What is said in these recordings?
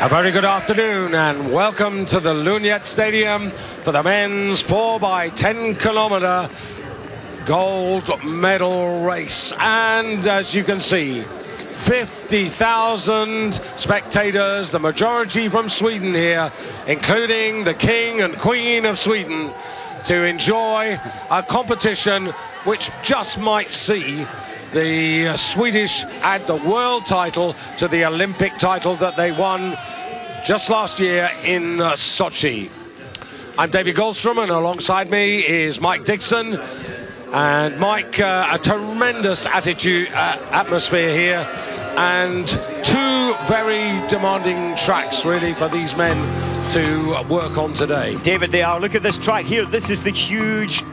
A very good afternoon and welcome to the Luniet Stadium for the men's 4x10 kilometre gold medal race. And as you can see, 50,000 spectators, the majority from Sweden here, including the King and Queen of Sweden, to enjoy a competition which just might see the Swedish add the world title to the Olympic title that they won just last year in Sochi. I'm David Goldstrom, and alongside me is Mike Dixon. And Mike, a tremendous atmosphere here, and two very demanding tracks really for these men to work on today. David, they are. Look at this track here. This is the huge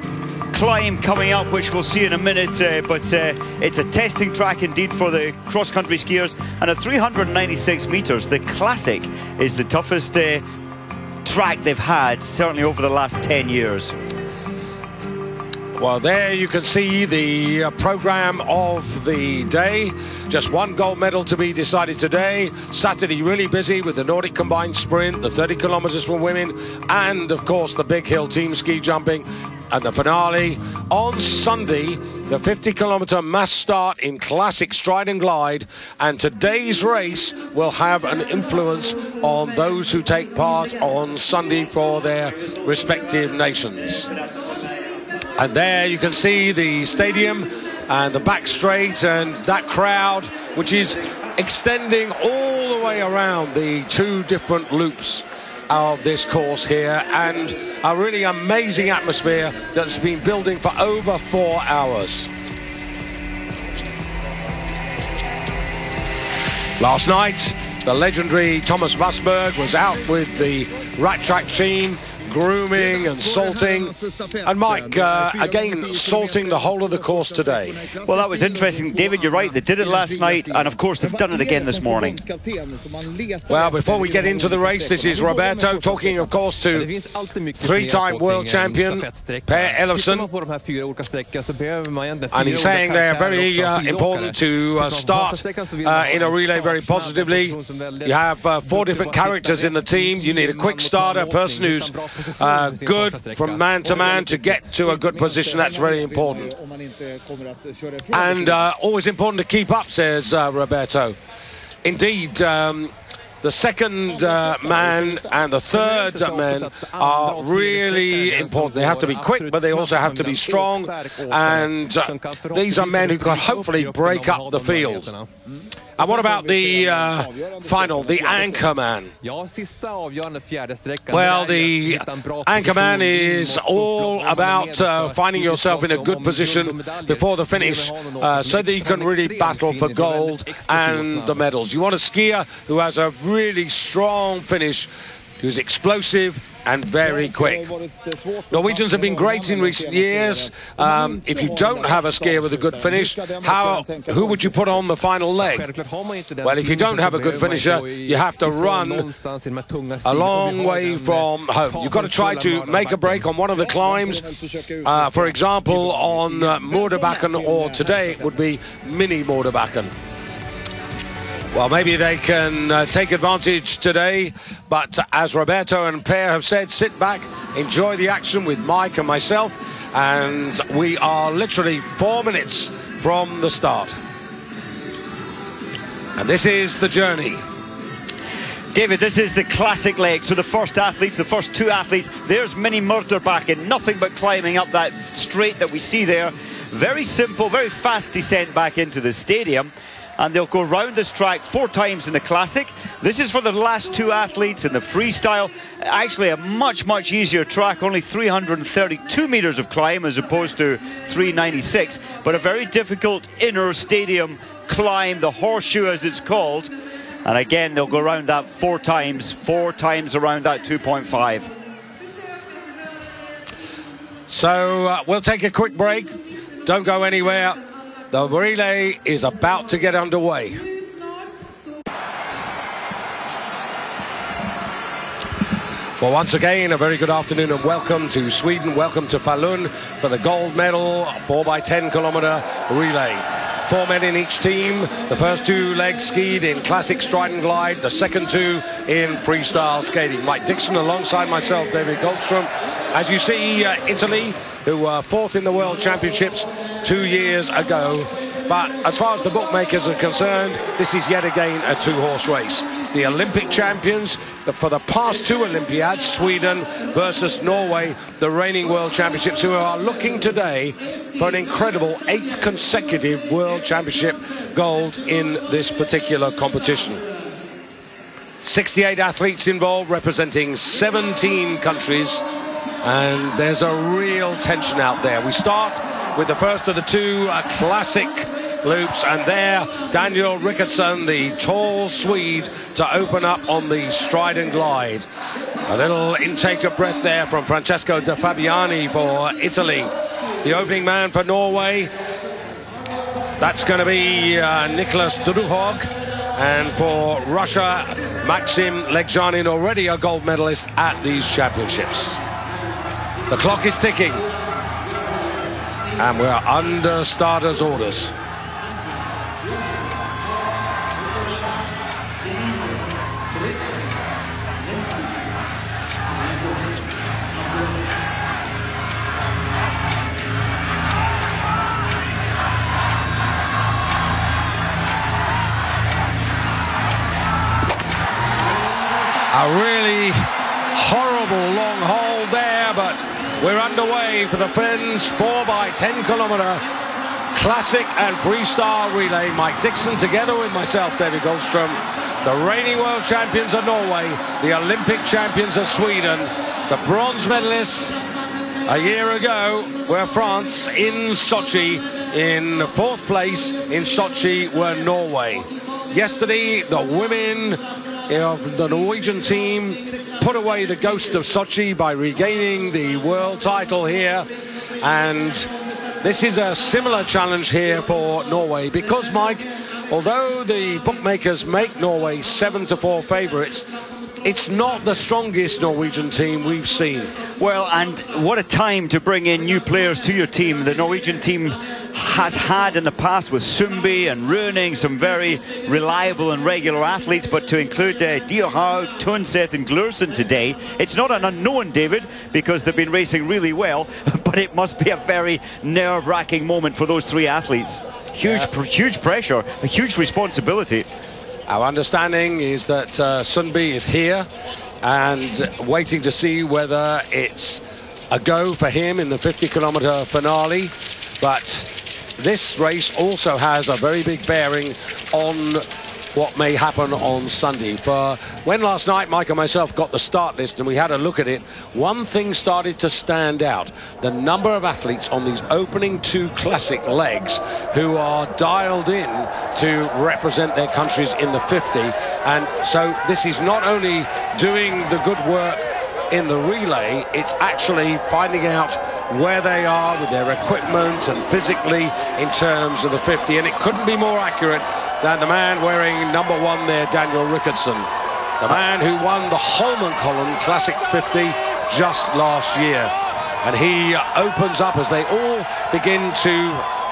climb coming up, which we'll see in a minute, but it's a testing track indeed for the cross-country skiers, and at 396 meters, the Classic is the toughest track they've had, certainly over the last 10 years. Well, there you can see the program of the day. Just one gold medal to be decided today. Saturday really busy with the Nordic combined sprint, the 30 kilometers for women, and of course the big hill team ski jumping, and the finale on Sunday, the 50 kilometer mass start in classic stride and glide. And today's race will have an influence on those who take part on Sunday for their respective nations. And there you can see the stadium and the back straight and that crowd, which is extending all the way around the two different loops of this course here, and a really amazing atmosphere that's been building for over 4 hours. Last night, the legendary Thomas Wassberg was out with the Rat Track team, grooming and salting, and Mike again salting the whole of the course today. Well, that was interesting, David. You're right, they did it last night, and of course they've done it again this morning. Well, before we get into the race, this is Roberto talking of course to three-time world champion Per Elofsson, and he's saying they're very important to start in a relay very positively. You have 4 different characters in the team. You need a quick starter, a person who's good from man to man to get to a good position. That's very important, and always important to keep up, says Roberto. Indeed, the second man and the third man are really important. They have to be quick, but they also have to be strong, and these are men who can hopefully break up the field. And what about the final, the anchor man? Well, the anchor man is all about finding yourself in a good position before the finish so that you can really battle for gold and the medals. You want a skier who has a really strong finish, who's explosive and very quick. Norwegians have been great in recent years. If you don't have a skier with a good finish, who would you put on the final leg? Well, if you don't have a good finisher, you have to run a long way from home. You've got to try to make a break on one of the climbs. For example, on Moerdebakken, or today it would be Mini Moerdebakken. Well, maybe they can take advantage today, but as Roberto and Per have said, sit back, enjoy the action with Mike and myself, and we are literally 4 minutes from the start. And this is the journey. David, this is the classic leg. So the first athletes, the first 2 athletes, there's Mini Moerdebakken, nothing but climbing up that straight that we see there. Very simple, very fast descent back into the stadium. And they'll go round this track 4 times in the Classic. This is for the last 2 athletes in the freestyle. Actually a much, much easier track, only 332 meters of climb as opposed to 396, but a very difficult inner stadium climb, the horseshoe as it's called. And again, they'll go around that 4 times around that 2.5. So we'll take a quick break. Don't go anywhere. The relay is about to get underway. Well, once again, a very good afternoon and welcome to Sweden. Welcome to Falun for the gold medal 4x10 kilometer relay. 4 men in each team. The first 2 legs skied in classic stride and glide, the second 2 in freestyle skating. Mike Dixon alongside myself, David Goldstrom. As you see, Italy, who were 4th in the World Championships 2 years ago. But as far as the bookmakers are concerned, this is yet again a 2-horse race. The Olympic champions for the past 2 Olympiads, Sweden versus Norway, the reigning World Championships, who are looking today for an incredible 8th consecutive World Championship gold in this particular competition. 68 athletes involved, representing 17 countries, and there's a real tension out there. We start with the first of the 2 classic loops, and there Daniel Rickardson, the tall Swede, to open up on the stride and glide. A little intake of breath there from Francesco De Fabiani for Italy. The opening man for Norway, that's going to be Nicholas Druhog. And for Russia, Maxim Legzhanin, already a gold medalist at these championships. The clock is ticking, and we're under starters' orders. A really horrible long hole there, but we're underway for the Finns 4x10 kilometer classic and freestyle relay. Mike Dixon together with myself, David Goldstrom. The reigning world champions are Norway, the Olympic champions are Sweden. The bronze medalists a year ago were France in Sochi. In 4th place in Sochi were Norway. Yesterday, the women of the Norwegian team put away the ghost of Sochi by regaining the world title here, and this is a similar challenge here for Norway, because, Mike, although the bookmakers make Norway 7-4 favourites, it's not the strongest Norwegian team we've seen. Well, and what a time to bring in new players to your team. The Norwegian team has had in the past with Sundby and Rønning some very reliable and regular athletes, but to include Dyrhaug, Tønseth and Glursen today, it's not an unknown, David, because they've been racing really well, but it must be a very nerve-wracking moment for those 3 athletes. Huge pressure, a huge responsibility. Our understanding is that Sundby is here and waiting to see whether it's a go for him in the 50-kilometer finale, but this race also has a very big bearing on what may happen on Sunday. For when last night Mike and myself got the start list and we had a look at it, one thing started to stand out: the number of athletes on these opening 2 classic legs who are dialed in to represent their countries in the 50. And so this is not only doing the good work in the relay, it's actually finding out where they are with their equipment and physically in terms of the 50. And it couldn't be more accurate than the man wearing number 1 there, Daniel Rickardson, the man who won the Holmenkollen Classic 50 just last year. And he opens up as they all begin to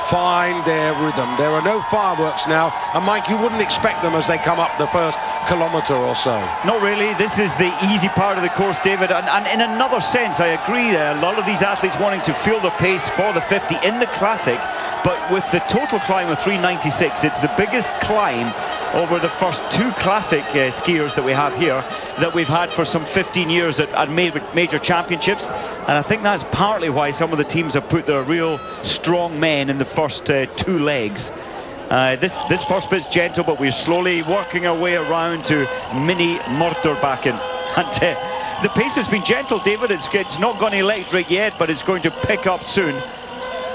find their rhythm. There are no fireworks now, and Mike, you wouldn't expect them as they come up the first kilometre or so. Not really. This is the easy part of the course, David, and in another sense I agree there. A lot of these athletes wanting to feel the pace for the 50 in the classic, but with the total climb of 396, it's the biggest climb over the first 2 classic skiers that we have here that we've had for some 15 years at major championships. And I think that's partly why some of the teams have put their real strong men in the first 2 legs. This first bit's gentle, but we're slowly working our way around to Mini Mortorbakken. And the pace has been gentle, David. It's not gone electric yet, but it's going to pick up soon.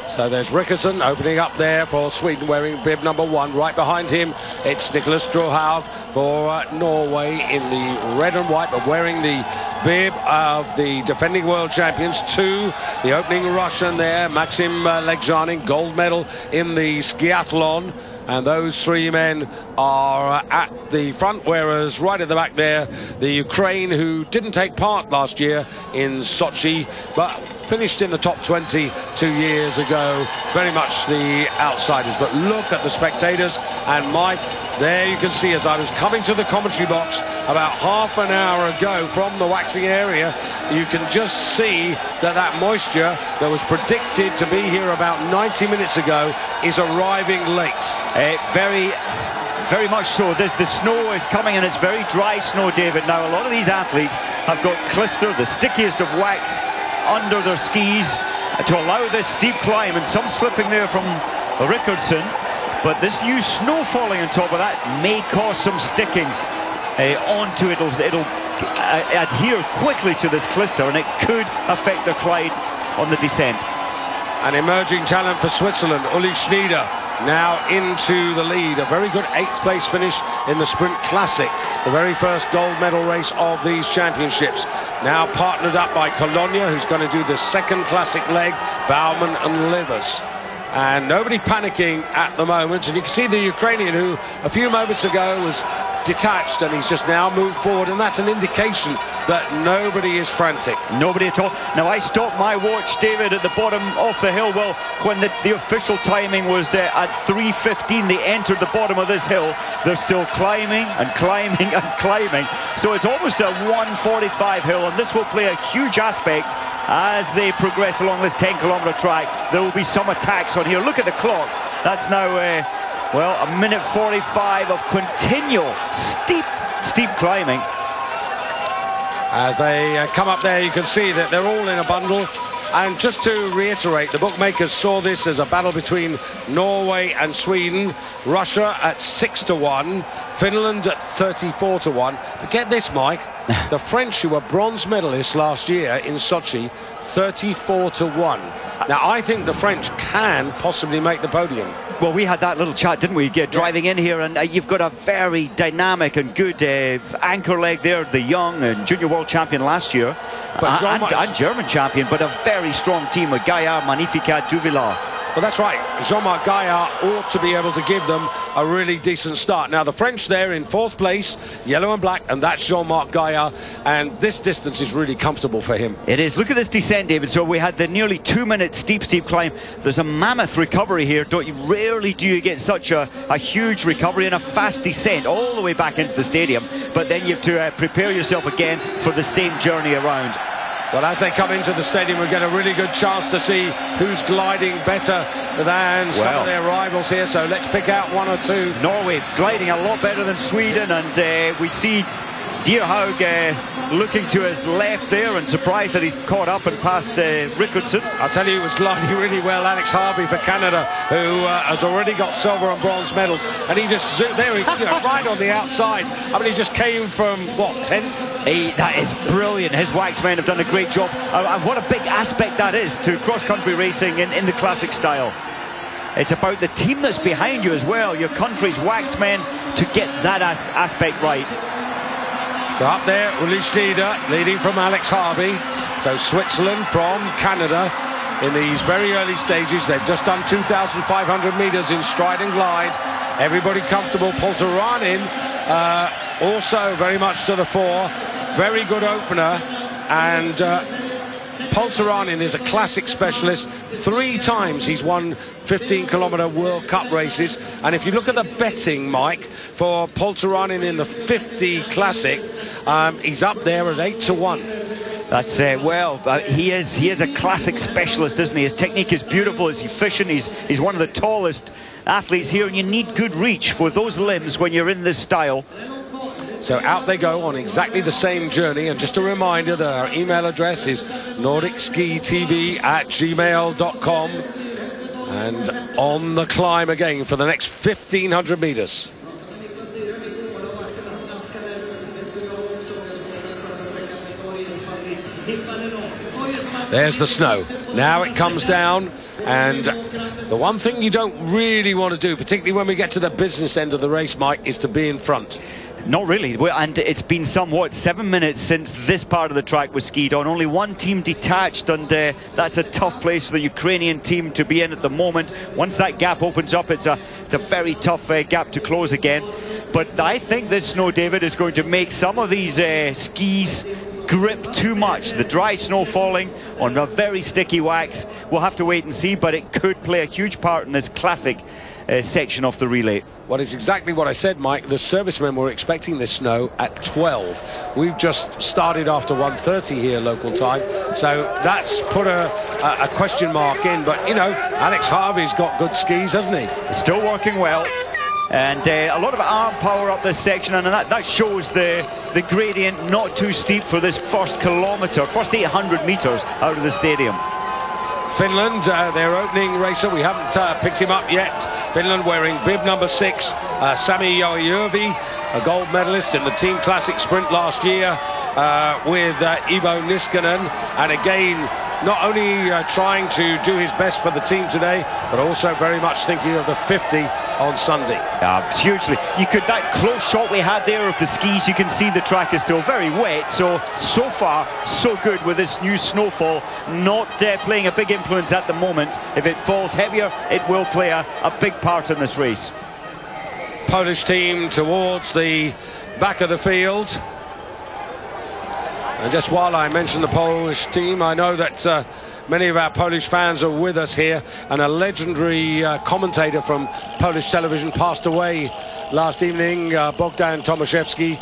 So there's Rickardson opening up there for Sweden, wearing bib number 1. Right behind him, it's Nicholas Druhag for Norway in the red and white, but wearing the bib of the defending world champions. 2, the opening Russian there, Maxim Legzhanin, gold medal in the skiathlon. And those three men are at the front, whereas right at the back there, the Ukraine, who didn't take part last year in Sochi, but finished in the top 20 2 years ago, very much the outsiders. But look at the spectators, and Mike, there you can see, as I was coming to the commentary box about half an hour ago from the waxing area, you can just see that that moisture that was predicted to be here about 90 minutes ago is arriving late. Very much so. The snow is coming, and it's very dry snow, David. Now, a lot of these athletes have got clister, the stickiest of wax, under their skis to allow this steep climb, and some slipping there from Rickardson. But this new snow falling on top of that may cause some sticking onto it. It'll adhere quickly to this clister, and it could affect the Clyde on the descent. An emerging talent for Switzerland, Uli Schneider, now into the lead. A very good 8th place finish in the Sprint Classic, the very first gold medal race of these championships. Now partnered up by Colonia, who's going to do the second classic leg, Baumann and Livers. And nobody panicking at the moment. And you can see the Ukrainian, who a few moments ago was detached, and he's just now moved forward, and that's an indication that nobody is frantic. Nobody at all. Now, I stopped my watch, David, at the bottom of the hill. Well, when the official timing was at 3:15, they entered the bottom of this hill. They're still climbing and climbing and climbing. So it's almost a 1:45 hill, and this will play a huge aspect as they progress along this 10-kilometer track. There will be some attacks on here. Look at the clock. That's now well, a minute 45 of continual steep climbing. As they come up there, you can see that they're all in a bundle. And just to reiterate, the bookmakers saw this as a battle between Norway and Sweden. Russia at 6-1, Finland at 34-1. But get this, Mike, the French, who were bronze medalists last year in Sochi, 34-1. Now, I think the French can possibly make the podium. Well, we had that little chat, didn't we, driving in here, and you've got a very dynamic and good anchor leg there, the young and junior world champion last year, and German champion, but a very strong team with Gaillard, Magnificat, Duvillard. Well, that's right. Jean-Marc Gaillard ought to be able to give them a really decent start. Now, the French there in 4th place, yellow and black, and that's Jean-Marc Gaillard, and this distance is really comfortable for him. It is. Look at this descent, David. So we had the nearly 2-minute steep climb. There's a mammoth recovery here. Rarely do you get such a huge recovery and a fast descent all the way back into the stadium. But then you have to prepare yourself again for the same journey around. Well, as they come into the stadium, we get a really good chance to see who's gliding better than some of their rivals here. So let's pick out one or two. Norway gliding a lot better than Sweden, and we see Dierhaug looking to his left there, and surprised that he's caught up and passed Rickardson. I'll tell you, it was gliding really well. Alex Harvey for Canada, who has already got silver and bronze medals, and he just zoom there, right on the outside. I mean, he just came from what, 10th? That is brilliant. His waxmen have done a great job, and what a big aspect that is to cross-country racing in the classic style. It's about the team that's behind you as well, your country's waxmen, to get that aspect right. So up there, Uli Schneider leading from Alex Harvey. So Switzerland from Canada in these very early stages. They've just done 2,500 meters in stride and glide. Everybody comfortable. Poltaranin also very much to the fore. Very good opener. And Poltaranin is a classic specialist. 3 times he's won 15-kilometer World Cup races. And if you look at the betting, Mike, for Poltaranin in the 50 Classic, he's up there at 8-1. That's he is a classic specialist, isn't he? His technique is beautiful, he's efficient, he's one of the tallest athletes here, and you need good reach for those limbs when you're in this style. So out they go on exactly the same journey. And just a reminder that our email address is NordicSkiTV@gmail.com. And on the climb again for the next 1,500 meters. There's the snow. Now it comes down, and the one thing you don't really want to do, particularly when we get to the business end of the race, Mike, is to be in front. Not really, and it's been somewhat 7 minutes since this part of the track was skied on. Only one team detached, and that's a tough place for the Ukrainian team to be in at the moment. Once that gap opens up, it's a very tough gap to close again. But I think this snow, David, is going to make some of these skis grip too much. The dry snow falling on a very sticky wax. We'll have to wait and see, but it could play a huge part in this classic section of the relay. Well, it's exactly what I said, Mike. The servicemen were expecting this snow at 12. We've just started after 1:30 here local time, so that's put a question mark in. But you know, Alex Harvey's got good skis, hasn't he? It's still working well, and a lot of arm power up this section, and that shows the gradient not too steep for this first 800 meters out of the stadium. Finland, their opening racer, we haven't picked him up yet. Finland wearing bib number 6, Sami Joajärvi, a gold medalist in the Team Classic Sprint last year with Iivo Niskanen, and again not only trying to do his best for the team today, but also very much thinking of the 50 on Sunday. Hugely. That close shot we had there of the skis, you can see the track is still very wet, so far so good with this new snowfall, not playing a big influence at the moment. If it falls heavier, it will play a big part in this race. Polish team towards the back of the field. And just while I mention the Polish team, I know that many of our Polish fans are with us here, and a legendary commentator from Polish television passed away last evening, Bogdan Tomaszewski,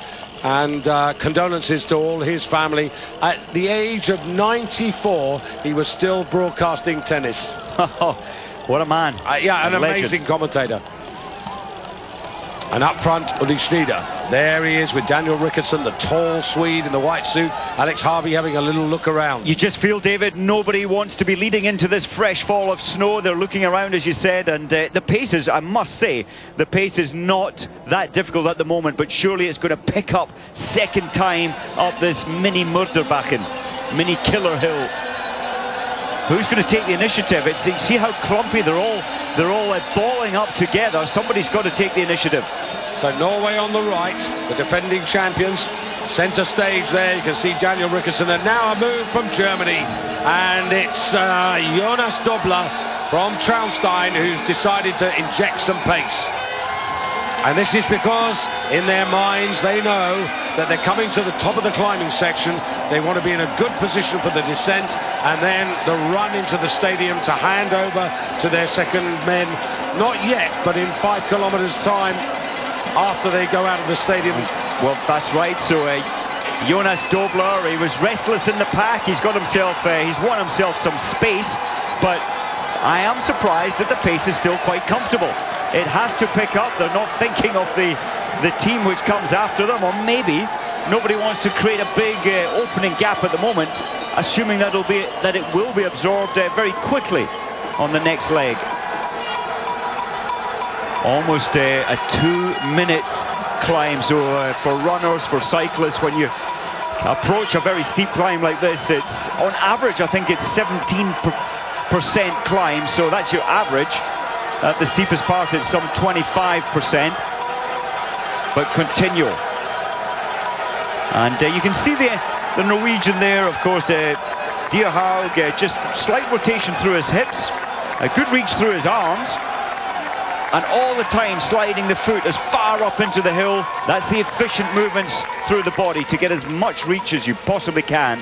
and condolences to all his family. At the age of 94, he was still broadcasting tennis. What a man. Yeah, an amazing commentator. And up front, Uli Schneider. There he is with Daniel Rickardsson, the tall Swede in the white suit. Alex Harvey having a little look around. You just feel, David, nobody wants to be leading into this fresh fall of snow. They're looking around, as you said, and the pace is, I must say, the pace is not that difficult at the moment, but surely it's going to pick up second time up this mini Mörderbachen, mini killer hill. Who's going to take the initiative? See how clumpy they're all balling up together. Somebody's got to take the initiative. So Norway on the right, the defending champions, centre stage there. You can see Daniel Rickardsson, and now a move from Germany, and it's Jonas Dobler from Traunstein who's decided to inject some pace. And this is because in their minds they know that they're coming to the top of the climbing section. They want to be in a good position for the descent, and then the run into the stadium to hand over to their second men. Not yet, but in 5 kilometers time after they go out of the stadium. Well, that's right. So Jonas Dobler, he was restless in the pack. He's got himself, he's won himself some space, but I am surprised that the pace is still quite comfortable. It has to pick up. They're not thinking of the team which comes after them, or maybe nobody wants to create a big opening gap at the moment, assuming that it will be absorbed very quickly on the next leg. Almost a 2-minute climb. So for runners, for cyclists, when you approach a very steep climb like this, it's on average, I think it's 17% climb, so that's your average. At the steepest part, it's some 25%. But continue. And you can see the Norwegian there, of course, Dyrhaug, just slight rotation through his hips, a good reach through his arms, and all the time sliding the foot as far up into the hill. That's the efficient movements through the body to get as much reach as you possibly can.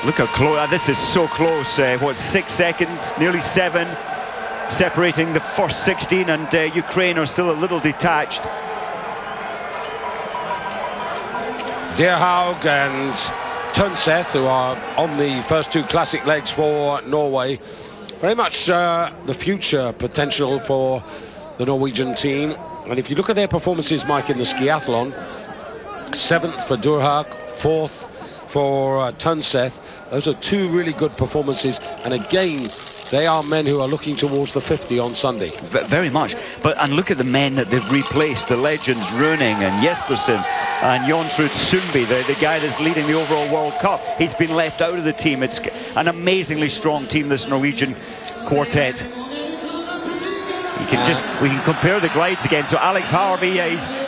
Look how close, this is so close, what, 6 seconds, nearly 7, separating the first 16, and Ukraine are still a little detached. Dyrhaug and Tønseth, who are on the first 2 classic legs for Norway, very much the future potential for the Norwegian team. And if you look at their performances, Mike, in the skiathlon, 7th for Dyrhaug, 4th for Tønseth. Those are 2 really good performances, and again, they are men who are looking towards the 50 on Sunday. Very much. And look at the men that they've replaced, the legends Rønning and Jespersen and Jontrud Sundby, the guy that's leading the overall World Cup. He's been left out of the team. It's an amazingly strong team, this Norwegian quartet. we can compare the glides again. So Alex Harvey,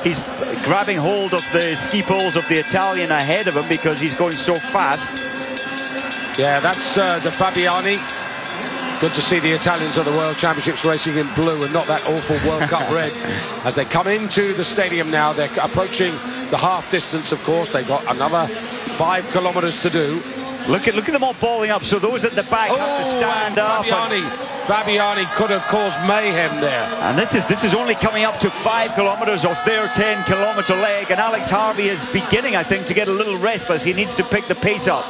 he's grabbing hold of the ski poles of the Italian ahead of him because he's going so fast. Yeah, that's the Fabiani. Good to see the Italians of the World Championships racing in blue and not that awful World Cup red. As they come into the stadium now, they're approaching the half distance, of course. They've got another 5 kilometers to do. Look at them all balling up. So those at the back have to stand up. Fabiani could have caused mayhem there. And this is only coming up to 5 kilometers of their 10-kilometer leg. And Alex Harvey is beginning, I think, to get a little restless. He needs to pick the pace up.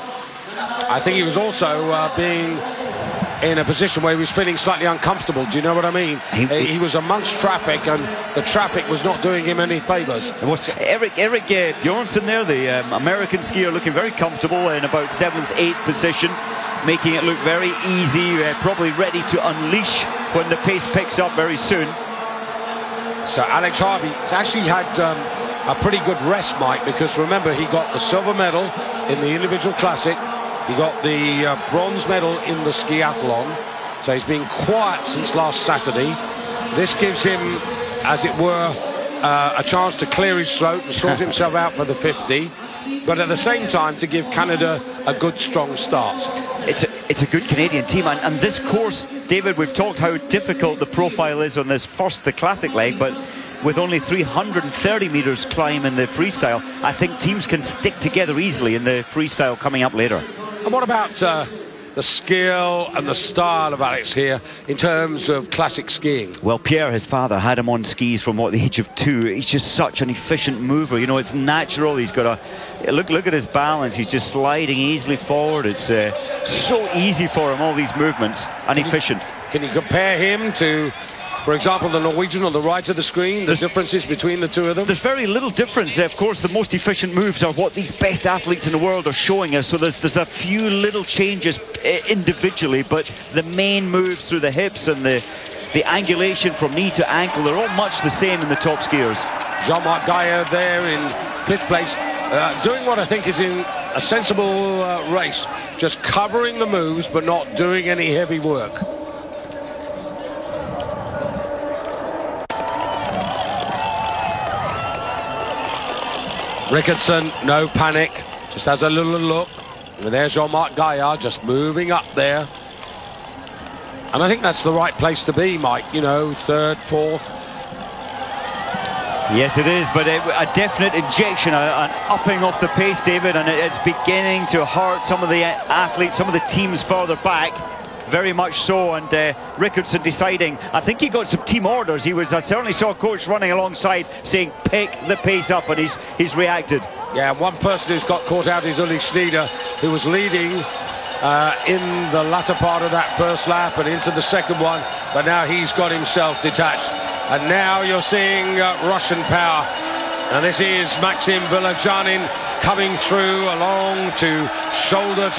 I think he was also being in a position where he was feeling slightly uncomfortable. Do you know what I mean? He was amongst traffic, and the traffic was not doing him any favours. Eric Bjornsson there, the American skier, looking very comfortable in about 7th, 8th position, making it look very easy, probably ready to unleash when the pace picks up very soon. So Alex Harvey has actually had a pretty good rest, Mike, because remember, he got the silver medal in the individual classic. He got the bronze medal in the skiathlon, so he's been quiet since last Saturday. This gives him, as it were, a chance to clear his throat and sort himself out for the 50, but at the same time to give Canada a good, strong start. It's a good Canadian team, and this course, David, we've talked how difficult the profile is on this first, the classic leg, but with only 330 meters climb in the freestyle, I think teams can stick together easily in the freestyle coming up later. And what about the skill and the style of Alex here in terms of classic skiing? Well, Pierre, his father, had him on skis from the age of 2. He's just such an efficient mover. You know, it's natural. He's got a look at his balance. He's just sliding easily forward. It's so easy for him, all these movements, and efficient. Can you compare him to, for example, the Norwegian on the right of the screen, the differences between the two of them? There's very little difference. Of course, the most efficient moves are what these best athletes in the world are showing us. So there's a few little changes individually, but the main moves through the hips and the angulation from knee to ankle, they're all much the same in the top skiers. Jean-Marc Gaier there in 5th place, doing what I think is in a sensible race, just covering the moves but not doing any heavy work. Rickardson, no panic, just has a little look. And there's Jean-Marc Gaier just moving up there. And I think that's the right place to be, Mike, you know, 3rd, 4th. Yes, it is, but a definite injection, an upping of the pace, David, and it's beginning to hurt some of the athletes, some of the teams further back. Very much so, and Rickardson deciding, I think he got some team orders. I certainly saw a coach running alongside saying pick the pace up, and he's reacted. Yeah, one person who's got caught out is Uli Schneider, who was leading in the latter part of that first lap and into the second one, but now he's got himself detached. And now you're seeing Russian power, and this is Maxim Vilajanin coming through along to shoulder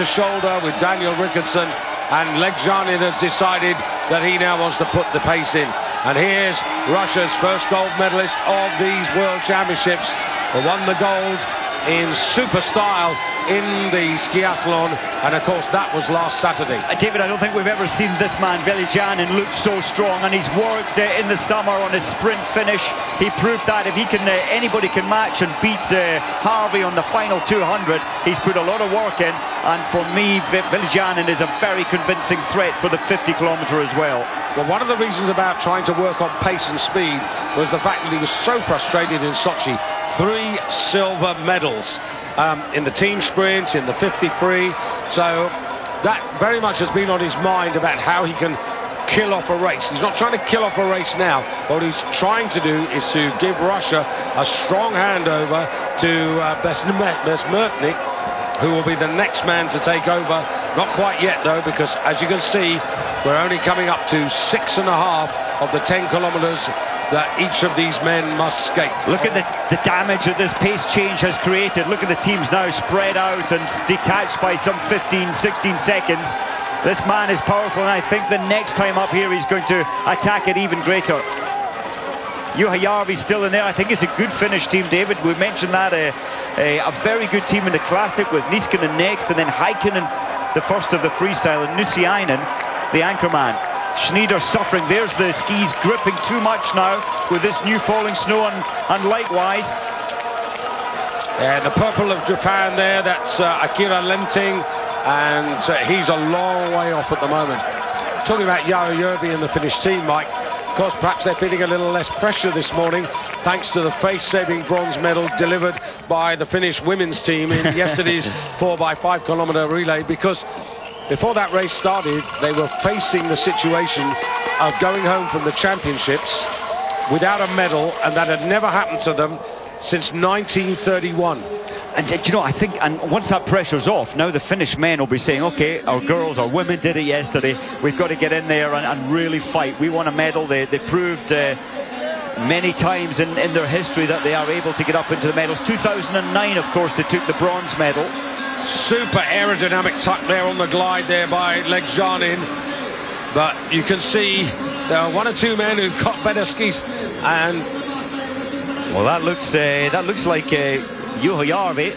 with Daniel Rickardson. And Legjanin has decided that he now wants to put the pace in. And here's Russia's first gold medalist of these World Championships, who won the gold in super style in the skiathlon, and of course that was last Saturday. David, I don't think we've ever seen this man, Vilajanin, look so strong, and he's worked in the summer on his sprint finish. He proved that if he can, anybody can match and beat Harvey on the final 200. He's put a lot of work in, and for me, Vilajanin is a very convincing threat for the 50 kilometer as well. Well, one of the reasons about trying to work on pace and speed was the fact that he was so frustrated in Sochi. 3 silver medals in the team sprint, in the 50 free. So that very much has been on his mind about how he can kill off a race. He's not trying to kill off a race now. What he's trying to do is to give Russia a strong handover to Besmertnik, who will be the next man to take over. Not quite yet, though, because as you can see, we're only coming up to 6.5 of the 10 kilometers that each of these men must skate. Look at the damage that this pace change has created. Look at the teams now spread out and detached by some 15, 16 seconds. This man is powerful, and I think the next time up here he's going to attack it even greater. Juha Järvi's still in there. I think it's a good finish team, David. We mentioned that a very good team in the classic with Niskanen next, and then Heikkinen the first of the freestyle, and Nusiainen the anchor man. Schneider suffering. There's the skis gripping too much now with this new falling snow, and likewise. And the purple of Japan there, that's Akira Lenting, and he's a long way off at the moment. Talking about Jari Järvi and the Finnish team, Mike, of course, perhaps they're feeling a little less pressure this morning thanks to the face-saving bronze medal delivered by the Finnish women's team in yesterday's 4x5 kilometer relay, because before that race started, they were facing the situation of going home from the championships without a medal, and that had never happened to them since 1931. And you know, I think, and once that pressure's off, now the Finnish men will be saying, okay, our girls, our women did it yesterday, we've got to get in there and really fight. We want a medal. They proved many times in their history that they are able to get up into the medals. 2009, of course, they took the bronze medal. Super aerodynamic tuck there on the glide there by Legjanin, but you can see there are one or two men who've got better skis, and well, that looks like Juha Järvi.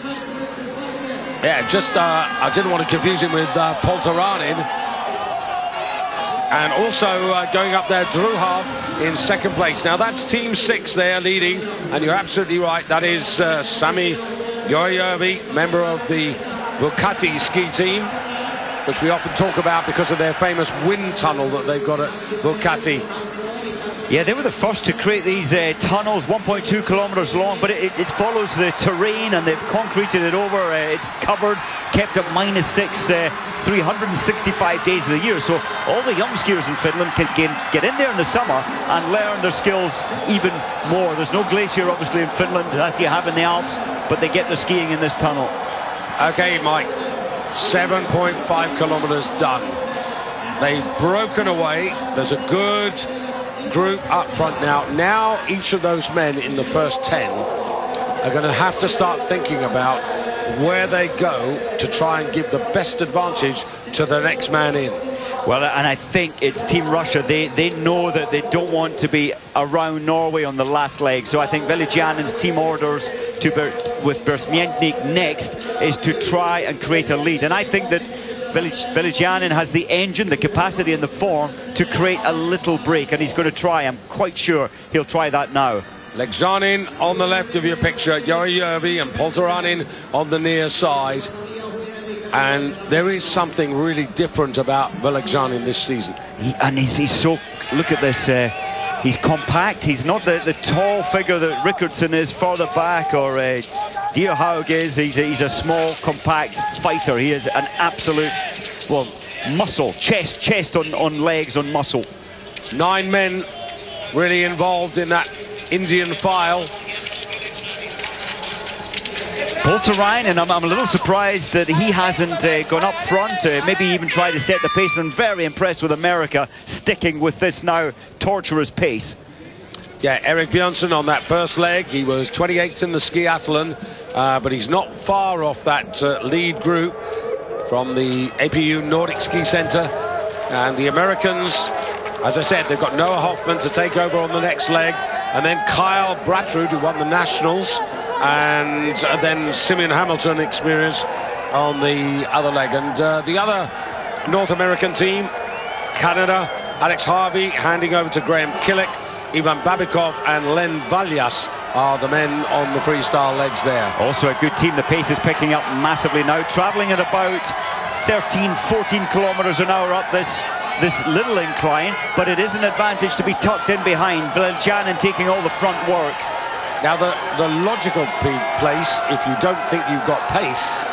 Yeah, just I didn't want to confuse him with Poltarainen, and also going up there, Druhav in second place. Now that's Team 6 there leading, and you're absolutely right, that is Sami Järvi, member of the Vuokatti ski team, which we often talk about because of their famous wind tunnel that they've got at Vuokatti. Yeah, they were the first to create these tunnels, 1.2 kilometers long, but it follows the terrain, and they've concreted it over. It's covered, kept at -6, 365 days of the year. So all the young skiers in Finland can get in there in the summer and learn their skills even more. There's no glacier, obviously, in Finland, as you have in the Alps, but they get their skiing in this tunnel. Okay, Mike, 7.5 kilometers done. They've broken away. There's a good group up front now. Now each of those men in the first 10 are going to have to start thinking about where they go to try and give the best advantage to the next man in. Well, and I think it's Team Russia. They know that they don't want to be around Norway on the last leg. So I think Velicianin's team orders with Bersmientnik next is to try and create a lead. And I think that Velicianin has the engine, the capacity and the form to create a little break, and he's going to try. I'm quite sure he'll try that now. Legjanin on the left of your picture, Jari Järvi and Poltarainen on the near side. And there is something really different about Velicianin this season. He's so, look at this, he's compact. He's not the tall figure that Rickardson is further back, or Dierhaug is. He's a small, compact fighter. He is an absolute, well, muscle, chest on legs, on muscle. 9 men really involved in that Indian file. Poltarainen, I'm a little surprised that he hasn't gone up front, maybe even tried to set the pace, and I'm very impressed with America sticking with this now torturous pace. Yeah, Erik Björnsson on that first leg, he was 28th in the skiathlon, but he's not far off that lead group from the APU Nordic Ski Center. And the Americans, as I said, they've got Noah Hoffman to take over on the next leg, and then Kyle Bratrud, who won the Nationals, and then Simeon Hamilton experience on the other leg. And the other North American team, Canada, Alex Harvey handing over to Graham Killick, Ivan Babikov and Len Valjas are the men on the freestyle legs there. Also a good team. The pace is picking up massively now, traveling at about 13-14 kilometers an hour up this little incline, but it is an advantage to be tucked in behind. Velicianin taking all the front work. Now the logical place, if you don't think you've got pace,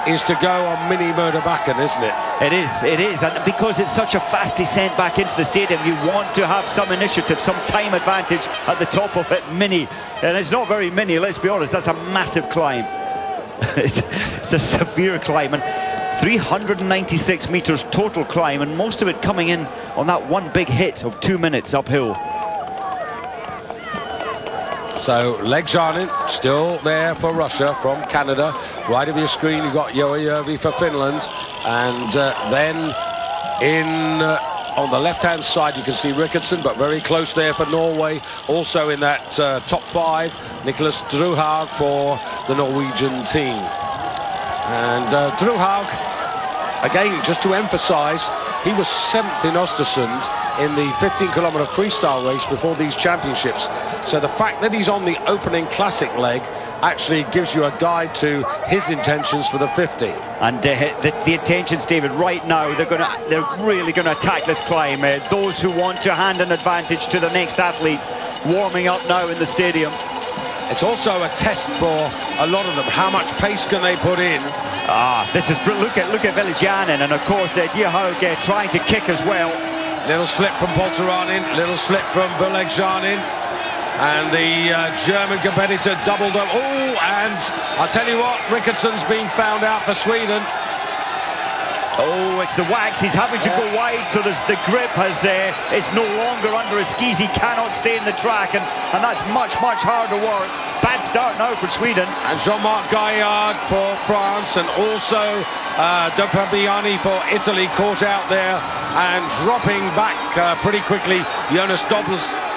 is to go on Mini Murderbacken, isn't it? It is, and because it's such a fast descent back into the stadium, you want to have some initiative, some time advantage at the top of it, Mini. And it's not very mini, let's be honest, that's a massive climb. It's a severe climb, and 396 meters total climb, and most of it coming in on that one big hit of 2 minutes uphill. So Legjanin still there for Russia from Canada. Right of your screen you've got Jari Järvi for Finland, and then on the left hand side you can see Rickardson, but very close there for Norway. Also in that top 5, Nicholas Druhaug for the Norwegian team. And Druhaug again, just to emphasize, he was 7th in Östersund in the 15-kilometer freestyle race before these championships. So the fact that he's on the opening classic leg actually gives you a guide to his intentions for the 50. And the intentions, David, right now, they're really going to attack this climb. Those who want to hand an advantage to the next athlete warming up now in the stadium. It's also a test for a lot of them. How much pace can they put in? This is look at Velicianen, and of course Dierhaug trying to kick as well. Little slip from Polteranen, little slip from Velicianen. And the German competitor doubled up. Oh, and I'll tell you what, Rickardson's being found out for Sweden. Oh, it's the wax. He's having to go wide, so the grip is no longer under his skis. He cannot stay in the track, and that's much harder work. Bad start now for Sweden. And Jean-Marc Gaillard for France, and also De Pabiani for Italy, caught out there and dropping back pretty quickly. Jonas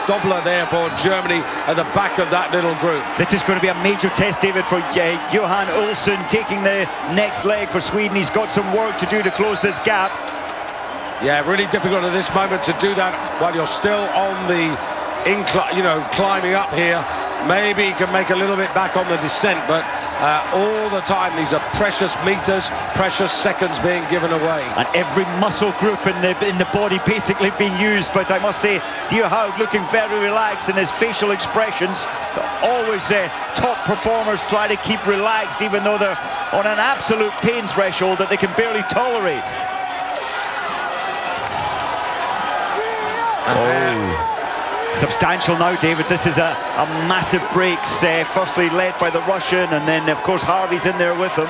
Dobler there for Germany at the back of that little group. This is going to be a major test, David, for Johan Olsson taking the next leg for Sweden. He's got some work to do to close this gap. Yeah, really difficult at this moment to do that while you're still on the incline, climbing up here. Maybe he can make a little bit back on the descent, but all the time these are precious meters, precious seconds being given away. And every muscle group in the body basically being used. But I must say, Dierhaug looking very relaxed in his facial expressions. Always top performers try to keep relaxed, even though they're on an absolute pain threshold that they can barely tolerate. Substantial now, David. This is a massive break, firstly led by the Russian, and then of course Harvey's in there with him.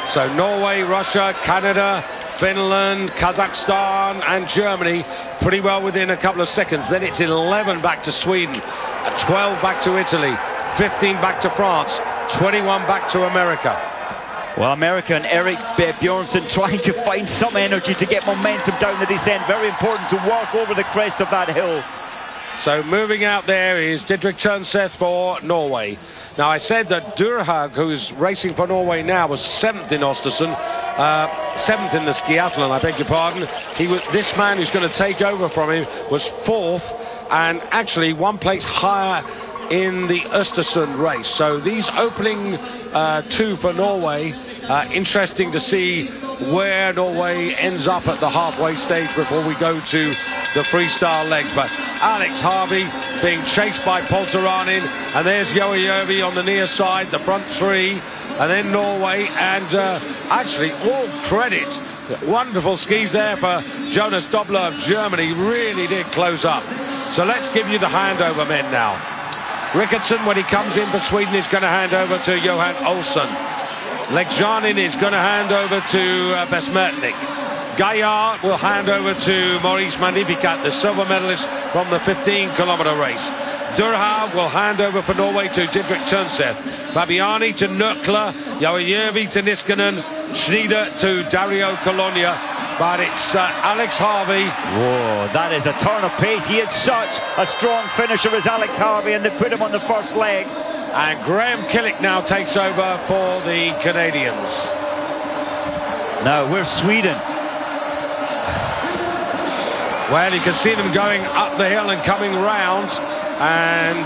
So Norway, Russia, Canada, Finland, Kazakhstan and Germany pretty well within a couple of seconds. Then it's 11 back to Sweden, 12 back to Italy, 15 back to France, 21 back to America. Well, America and Erik Bjornsson trying to find some energy to get momentum down the descent. Very important to work over the crest of that hill. So moving out there is Didrik Tønseth for Norway. Now, I said that Dierhaug, who's racing for Norway now, was 7th in Östersund, 7th in the skiathlon, I beg your pardon. This man who's going to take over from him was 4th, and actually 1 place higher in the Östersund race. So these opening 2 for Norway, interesting to see where Norway ends up at the halfway stage before we go to the freestyle legs. But Alex Harvey being chased by Polteranen, and there's Joujärvi on the near side, the front 3, and then Norway, and actually all credit, wonderful skis there for Jonas Dobler of Germany, really did close up. So let's give you the handover men now. Rickardsson, when he comes in for Sweden, is going to hand over to Johan Olsson. Legjanin is going to hand over to Besmertnik. Gaillard will hand over to Maurice Magnificat, the silver medalist from the 15-kilometer race. Dierhaug will hand over for Norway to Didrik Tønseth. Pabiani to Nurkla, Joujärvi to Niskanen, Schneider to Dario Colonia. But it's Alex Harvey. Whoa, that is a turn of pace. He is such a strong finisher as Alex Harvey, and they put him on the first leg. And Graham Killick now takes over for the Canadians. Now, where's Sweden? Well, you can see them going up the hill and coming round. And,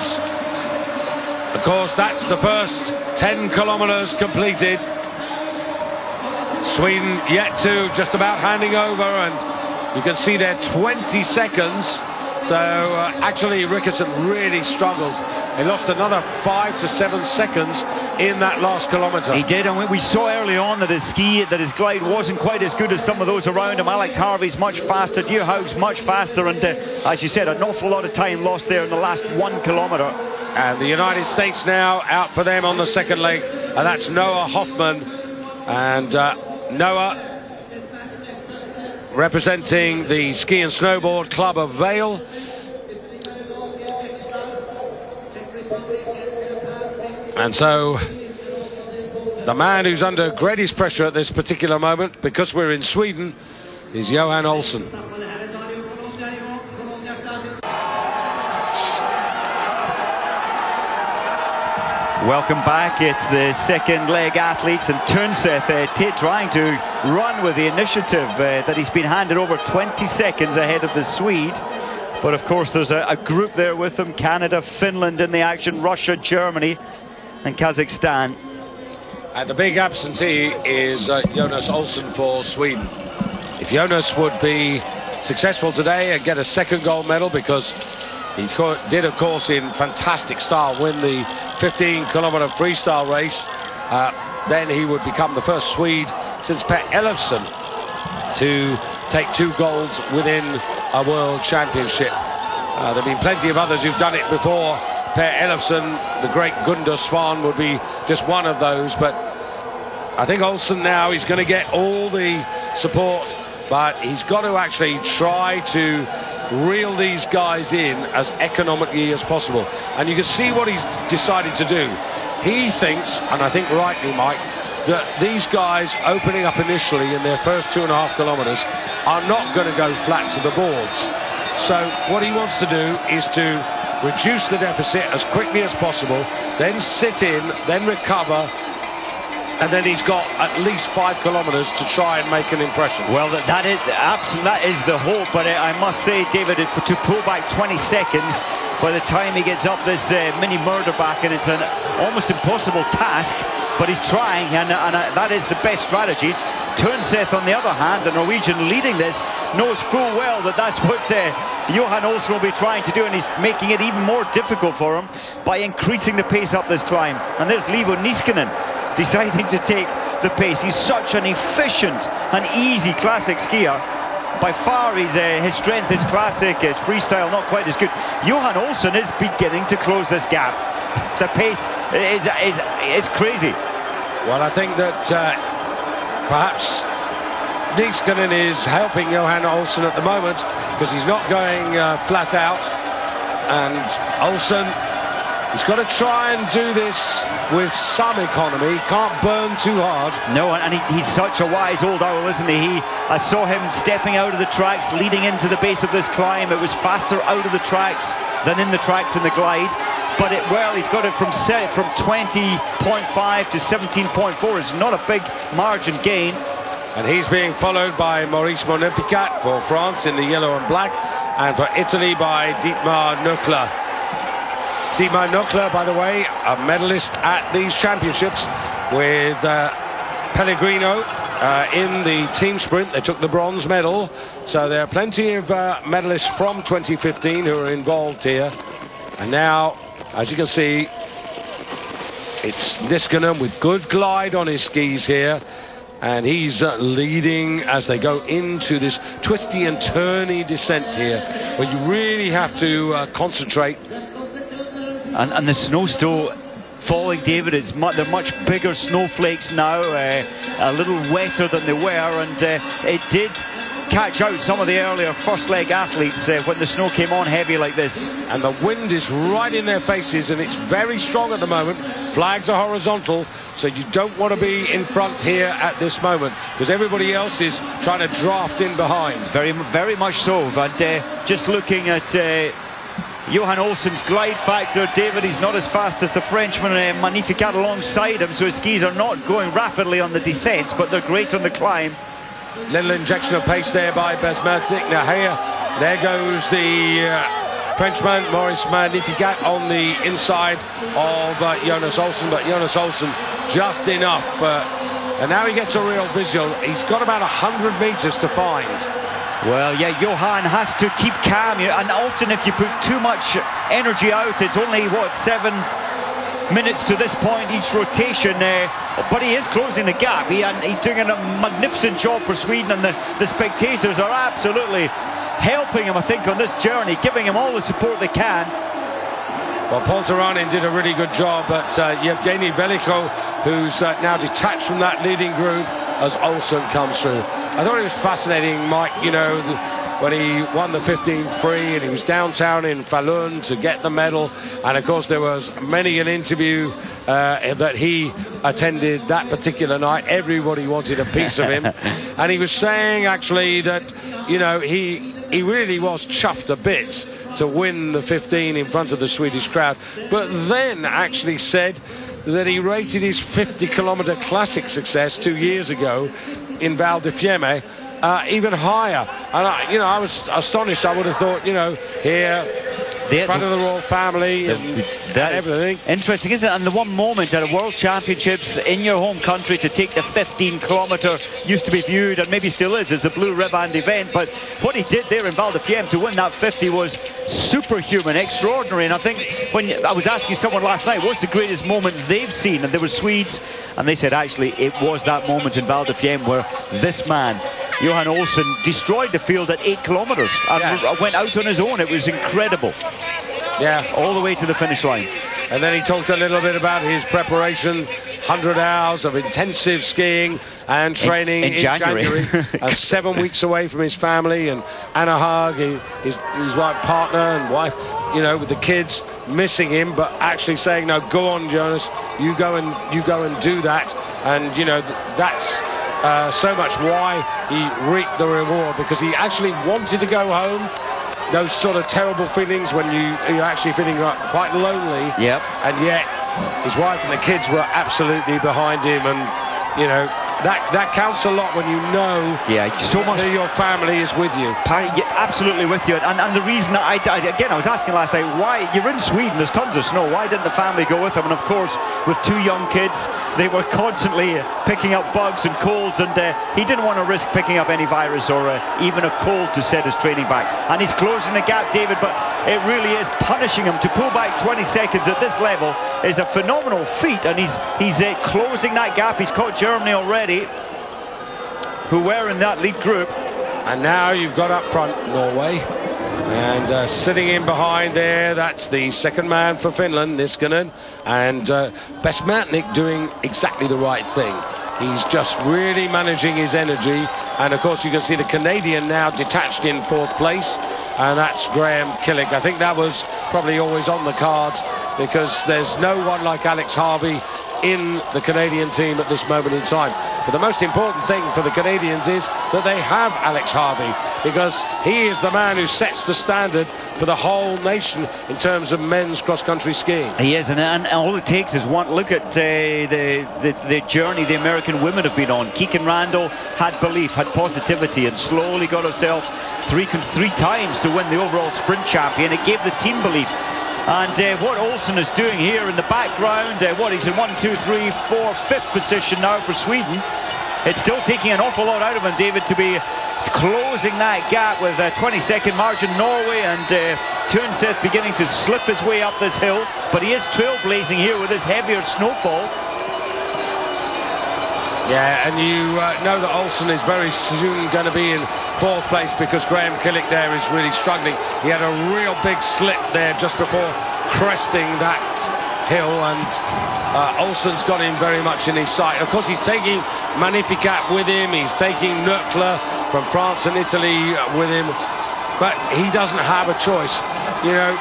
of course, that's the first 10 kilometres completed. Sweden yet to just about handing over, and you can see there 20 seconds. So actually Rickardsson really struggled. He lost another 5 to 7 seconds in that last kilometre. He did, and we saw early on that his glide wasn't quite as good as some of those around him. Alex Harvey's much faster, Dierhaug's much faster, and as you said, an awful lot of time lost there in the last 1 kilometre. And the United States now out for them on the second leg, and that's Noah Hoffman. And Noah representing the Ski and Snowboard Club of Vale. And so the man who's under greatest pressure at this particular moment, because we're in Sweden, is Johan Olsson. Welcome back. It's the second leg athletes, and Tunseth trying to run with the initiative that he's been handed over 20 seconds ahead of the Swede. But of course there's a group there with them: Canada, Finland in the action, Russia, Germany and Kazakhstan. And the big absentee is Jonas Olsson for Sweden. If Jonas would be successful today and get a second gold medal, because he did, of course, in fantastic style win the 15-kilometer freestyle race, then he would become the first Swede since Per Elofsson to take 2 golds within a world championship. There have been plenty of others who've done it before. Per Elofsson, the great Gunnar Svan, would be just one of those, but I think Olsson now, he's going to get all the support, but he's got to actually try to reel these guys in as economically as possible. And you can see what he's decided to do. He thinks, and I think rightly, Mike, that these guys opening up initially in their first 2.5 kilometers are not going to go flat to the boards. So what he wants to do is to reduce the deficit as quickly as possible, then sit in, then recover, and then he's got at least 5 kilometers to try and make an impression. Well, that is the hope, but I must say, David, to pull back 20 seconds by the time he gets up this mini murder back, and it's an almost impossible task, but he's trying, and that is the best strategy. Tunseth, on the other hand, the Norwegian leading this, knows full well that that's what Johan Olsson will be trying to do, and he's making it even more difficult for him by increasing the pace up this climb. And there's Leivo Niskanen deciding to take the pace. He's such an efficient and easy classic skier. By far his strength is classic, his freestyle not quite as good. Johan Olsson is beginning to close this gap. The pace is crazy. Well, I think that perhaps Niskanen is helping Johan Olsson at the moment, because he's not going flat out, and Olsson, he's got to try and do this with some economy. He can't burn too hard. No, and he's such a wise old owl, isn't he? I saw him stepping out of the tracks, leading into the base of this climb. It was faster out of the tracks than in the tracks in the glide. But he's got it from 20.5 to 17.4. It's not a big margin gain. And he's being followed by Maurice Monificat for France in the yellow and black, and for Italy by Dietmar Nöckler. Dietmar Nöckler, by the way, a medalist at these championships with Pellegrino in the team sprint. They took the bronze medal. So there are plenty of medalists from 2015 who are involved here. And now, as you can see, it's Niskanen with good glide on his skis here. And he's leading as they go into this twisty and turny descent here, where you really have to concentrate. And the snow still falling, David. They're much bigger snowflakes now, a little wetter than they were, and it did catch out some of the earlier first leg athletes when the snow came on heavy like this. And the wind is right in their faces, and it's very strong at the moment. Flags are horizontal, so you don't want to be in front here at this moment, because everybody else is trying to draft in behind. Very, very much so. And just looking at Johan Olsson's glide factor, David, he's not as fast as the Frenchman Magnificat alongside him, so his skis are not going rapidly on the descents, but they're great on the climb. Little injection of pace there by Bezmertik. Now here, there goes the Frenchman Maurice Magnificat on the inside of Jonas Olsson, but Jonas Olsson just enough. And now he gets a real visual. He's got about 100 meters to find. Well, yeah, Johan has to keep calm, and often if you put too much energy out, it's only, 7 minutes to this point each rotation, but he is closing the gap. He's doing a magnificent job for Sweden, and the spectators are absolutely helping him, I think, on this journey, giving him all the support they can. Well, Poltaranin did a really good job, but Yevgeny Veliko, who's now detached from that leading group as Olsson comes through. I thought it was fascinating, Mike, you know, when he won the 15 free and he was downtown in Falun to get the medal, and of course there was many an interview that he attended that particular night. Everybody wanted a piece of him, and he was saying actually that, you know, he really was chuffed a bit to win the 15 in front of the Swedish crowd, but then actually said that he rated his 50-kilometer classic success 2 years ago in Val di Fiemme even higher. And I was astonished. I would have thought, here, in front of the royal family and everything. Interesting, isn't it? And the one moment at a World Championships in your home country to take the 15-kilometer used to be viewed, and maybe still is, as the blue ribbon event. But what he did there in Val di Fiemme to win that 50 was superhuman, extraordinary. And I think when I was asking someone last night, what's the greatest moment they've seen? And there were Swedes, and they said actually it was that moment in Val di Fiemme where this man, Johan Olsson, destroyed the field at 8 kilometers and went out on his own. It was incredible. Yeah, all the way to the finish line. And then he talked a little bit about his preparation, 100 hours of intensive skiing and training in January. 7 weeks away from his family, and Anna Haag, his wife, partner and wife, with the kids, missing him, but actually saying, no, go on, Jonas, you go and do that. And that's so much why he reaped the reward, because he actually wanted to go home. Those sort of terrible feelings when you're actually feeling quite lonely. Yep. And yet his wife and the kids were absolutely behind him, and that counts a lot when so much that your family is with you. Absolutely with you. And the reason I was asking last night, why you're in Sweden, there's tons of snow, why didn't the family go with him? And of course, with 2 young kids, they were constantly picking up bugs and colds, and he didn't want to risk picking up any virus or even a cold to set his training back. And he's closing the gap, David, but it really is punishing him. To pull back 20 seconds at this level is a phenomenal feat, and he's closing that gap. He's caught Germany already, who were in that lead group. And now you've got up front Norway, and sitting in behind there, that's the second man for Finland, Niskanen, and Besmatnik doing exactly the right thing. He's just really managing his energy, and of course you can see the Canadian now detached in 4th place, and that's Graham Killick. I think that was probably always on the cards, because there's no one like Alex Harvey in the Canadian team at this moment in time. But the most important thing for the Canadians is that they have Alex Harvey, because he is the man who sets the standard for the whole nation in terms of men's cross-country skiing. He is, and all it takes is one look at the journey the American women have been on. Keegan Randall had belief, had positivity, and slowly got herself three times to win the overall sprint champion. It gave the team belief. And what Olsson is doing here in the background, he's in 1, 2, 3, 4, 5th position now for Sweden. It's still taking an awful lot out of him, David, to be closing that gap with a 20-second margin. Norway, and Tønseth beginning to slip his way up this hill, but he is trailblazing here with his heavier snowfall. Yeah, and you know that Olsson is very soon going to be in 4th place, because Graham Killick there is really struggling. He had a real big slip there just before cresting that hill, and Olsson's got him very much in his sight. Of course, he's taking Magnificat with him. He's taking Nöckler from France and Italy with him. But he doesn't have a choice.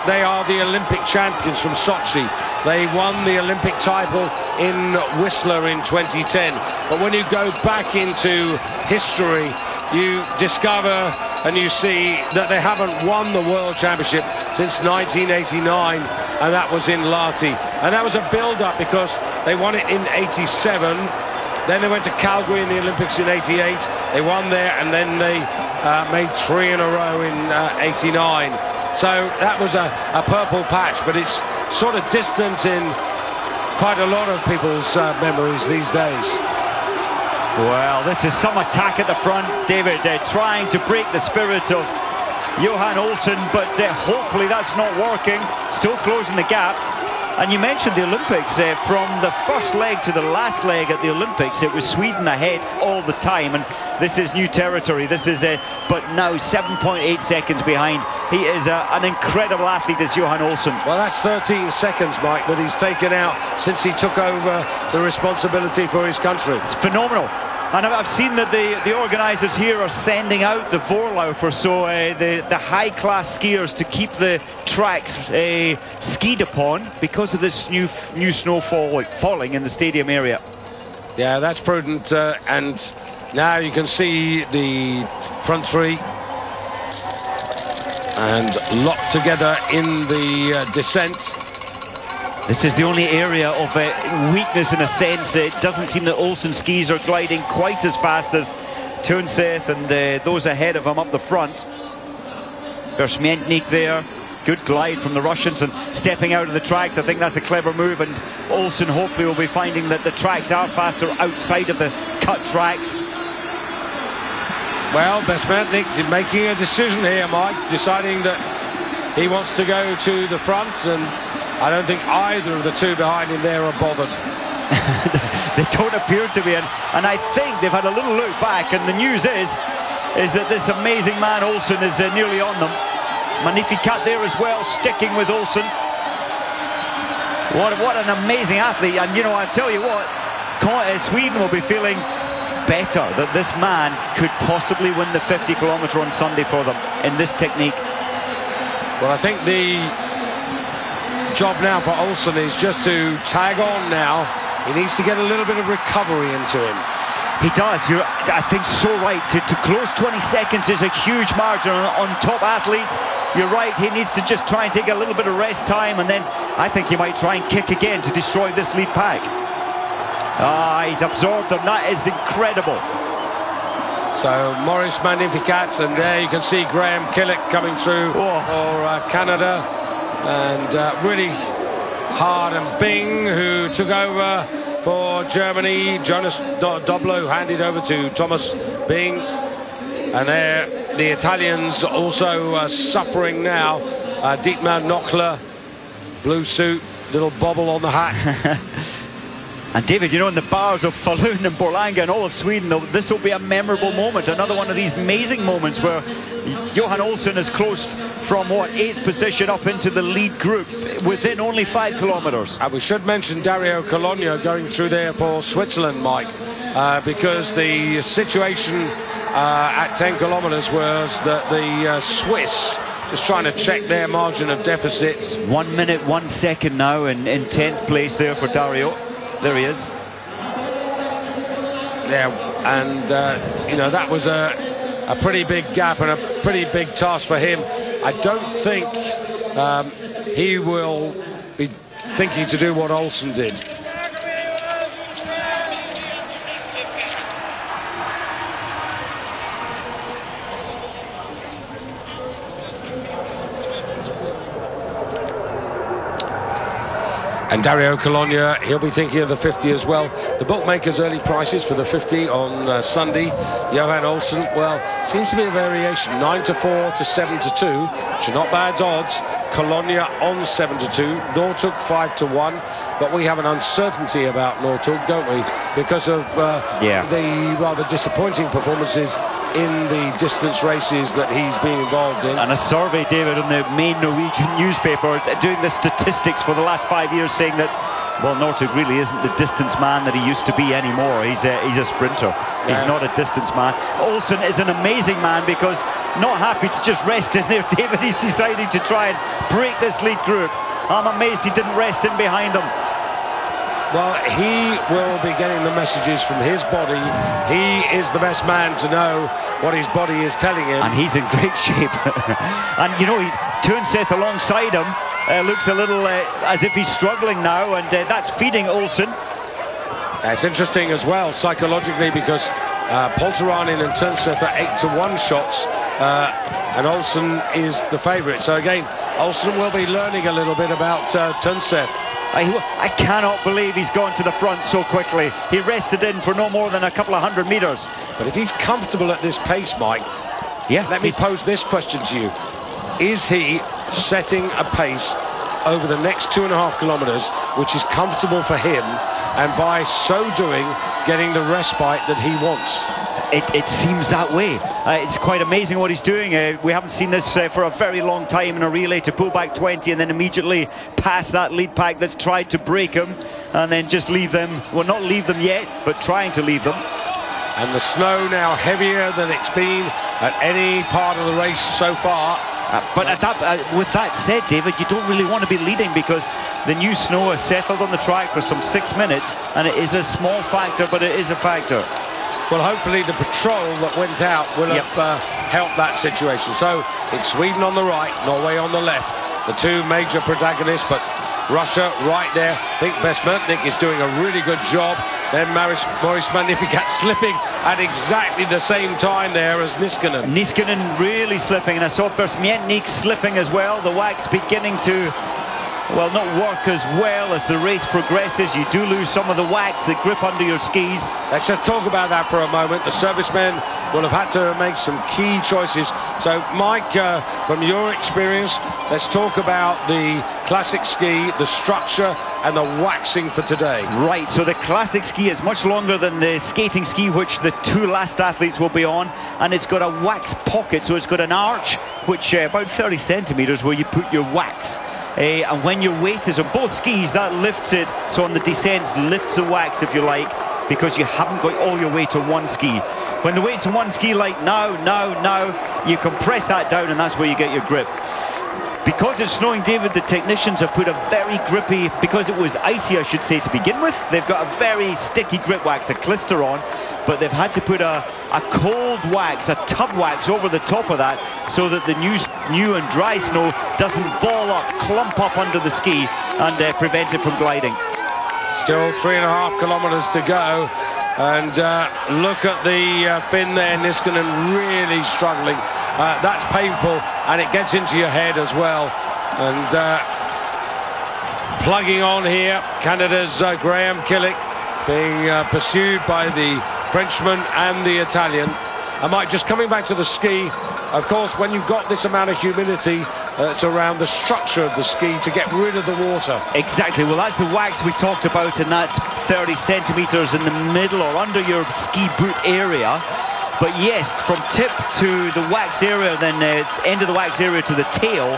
They are the Olympic champions from Sochi. They won the Olympic title in Whistler in 2010. But when you go back into history, you discover and you see that they haven't won the World Championship since 1989, and that was in Lahti. And that was a build-up, because they won it in 87. Then they went to Calgary in the Olympics in 88. They won there, and then they made 3 in a row in 89. So that was a purple patch, but it's sort of distant in quite a lot of people's memories these days. Well, this is some attack at the front, David. They're trying to break the spirit of Johan Olsson, but hopefully that's not working. Still closing the gap. And you mentioned the Olympics. From the first leg to the last leg at the Olympics, it was Sweden ahead all the time, and this is new territory. This is but now 7.8 seconds behind. He is an incredible athlete, as Johan Olsson. Well, that's 13 seconds, Mike, that he's taken out since he took over the responsibility for his country. It's phenomenal. And I've seen that the organisers here are sending out the Vorlaufer, so the high-class skiers, to keep the tracks skied upon because of this new snow falling in the stadium area. Yeah, that's prudent. And now you can see the front three and locked together in the descent. This is the only area of weakness in a sense. It doesn't seem that Olsen's skis are gliding quite as fast as Tunseth and those ahead of him up the front. Bersmientnik there. Good glide from the Russians and stepping out of the tracks. I think that's a clever move, and Olsen hopefully will be finding that the tracks are faster outside of the cut tracks. Well, Bersmientnik making a decision here, Mike, deciding that he wants to go to the front, and I don't think either of the two behind him there are bothered. They don't appear to be, and I think they've had a little look back, and the news is that this amazing man Olsen is nearly on them. Magnificat there as well, sticking with Olsen. What an amazing athlete. And you know, I tell you what, Sweden will be feeling better that this man could possibly win the 50 kilometre on Sunday for them in this technique. Well, I think the job now for Olsen is just to tag on now. He needs to get a little bit of recovery into him. He does. You're, I think, so right. To close 20 seconds is a huge margin on top athletes. You're right. He needs to just try and take a little bit of rest time, and then I think he might try and kick again to destroy this lead pack. He's absorbed them. That is incredible. So Maurice Magnificat, and there you can see Graham Killick coming through for Canada, and really hard, and Bing, who took over for Germany. Jonas Doblo handed over to Thomas Bing, and there the Italians also suffering now. Dietmar Knochler, blue suit, little bobble on the hat. And David, you know, in the bars of Falun and Borlänge and all of Sweden, this will be a memorable moment. Another one of these amazing moments where Johan Olsen has closed from, what, 8th position up into the lead group within only 5 kilometres. And we should mention Dario Cologno going through there for Switzerland, Mike, because the situation at 10 kilometres was that the Swiss just trying to check their margin of deficits. 1 minute, 1 second now in 10th place there for Dario. There he is. Yeah, and you know, that was a pretty big gap and a pretty big task for him. I don't think he will be thinking to do what Olsen did. And Dario Cologno, he'll be thinking of the 50 as well. The bookmakers' early prices for the 50 on Sunday. Johan Olsen, well, seems to be a variation. 9-4 to 7-2, which are not bad odds. Cologno on 7-2. Northug 5-1. But we have an uncertainty about Northug, don't we? Because of the rather disappointing performances in the distance races that he's being involved in. And a survey, David, on the main Norwegian newspaper doing the statistics for the last 5 years, saying that, well, Northug really isn't the distance man that he used to be anymore. He's a sprinter. He's not a distance man. Olsen is an amazing man because not happy to just rest in there, David. He's deciding to try and break this lead group. I'm amazed he didn't rest in behind him. Well, he will be getting the messages from his body. He is the best man to know what his body is telling him. And he's in great shape. And, you know, Tunseth alongside him looks a little as if he's struggling now, and that's feeding Olsen. It's interesting as well, psychologically, because Polteranen and Tunseth are 8-1 shots, and Olsen is the favourite. So, again, Olsen will be learning a little bit about Tunseth. I cannot believe he's gone to the front so quickly. He rested in for no more than a couple of 100 metres. But if he's comfortable at this pace, Mike, let me pose this question to you. Is he setting a pace over the next 2.5 kilometres which is comfortable for him, and by so doing getting the respite that he wants? It seems that way. It's quite amazing what he's doing. We haven't seen this for a very long time in a relay, to pull back 20 and then immediately pass that lead pack that's tried to break him, and then just leave them, well, not leave them yet, but trying to leave them. And the snow now heavier than it's been at any part of the race so far. But with that said, David, you don't really want to be leading, because the new snow has settled on the track for some 6 minutes, and it is a small factor, but it is a factor. Well, hopefully the patrol that went out will have helped that situation. So it's Sweden on the right, Norway on the left, the two major protagonists, but Russia right there. I think Besmertnik is doing a really good job. Then Maurice Magnificat slipping at exactly the same time there as Niskanen. Niskanen really slipping, and I saw Besmertnik slipping as well. The wax beginning to, well, not work as well as the race progresses. You do lose some of the wax, the grip under your skis. Let's just talk about that for a moment. The servicemen will have had to make some key choices. So, Mike, from your experience, let's talk about the classic ski, the structure and the waxing for today. Right, so the classic ski is much longer than the skating ski, which the two last athletes will be on, and it's got a wax pocket, so it's got an arch, which about 30 centimeters where you put your wax. And when your weight is on both skis, that lifts it, so on the descents lifts the wax, if you like, because you haven't got all your weight on one ski. When the weight's on one ski, like now, you compress that down, and that's where you get your grip. Because it's snowing, David, the technicians have put a very grippy, because it was icy, I should say, to begin with, they've got a very sticky grip wax, a clister on, but they've had to put a cold wax, a tub wax over the top of that, so that the new and dry snow doesn't ball up, clump up under the ski and prevent it from gliding. Still 3.5 kilometers to go. And look at the Finn there, Niskanen really struggling. That's painful, and it gets into your head as well. And plugging on here, Canada's Graham Killick being pursued by the Frenchman and the Italian. I might just coming back to the ski. Of course, when you've got this amount of humidity, it's around the structure of the ski to get rid of the water. Exactly. Well, that's the wax we talked about in that 30 centimeters in the middle or under your ski boot area. But yes, from tip to the wax area, then end of the wax area to the tail,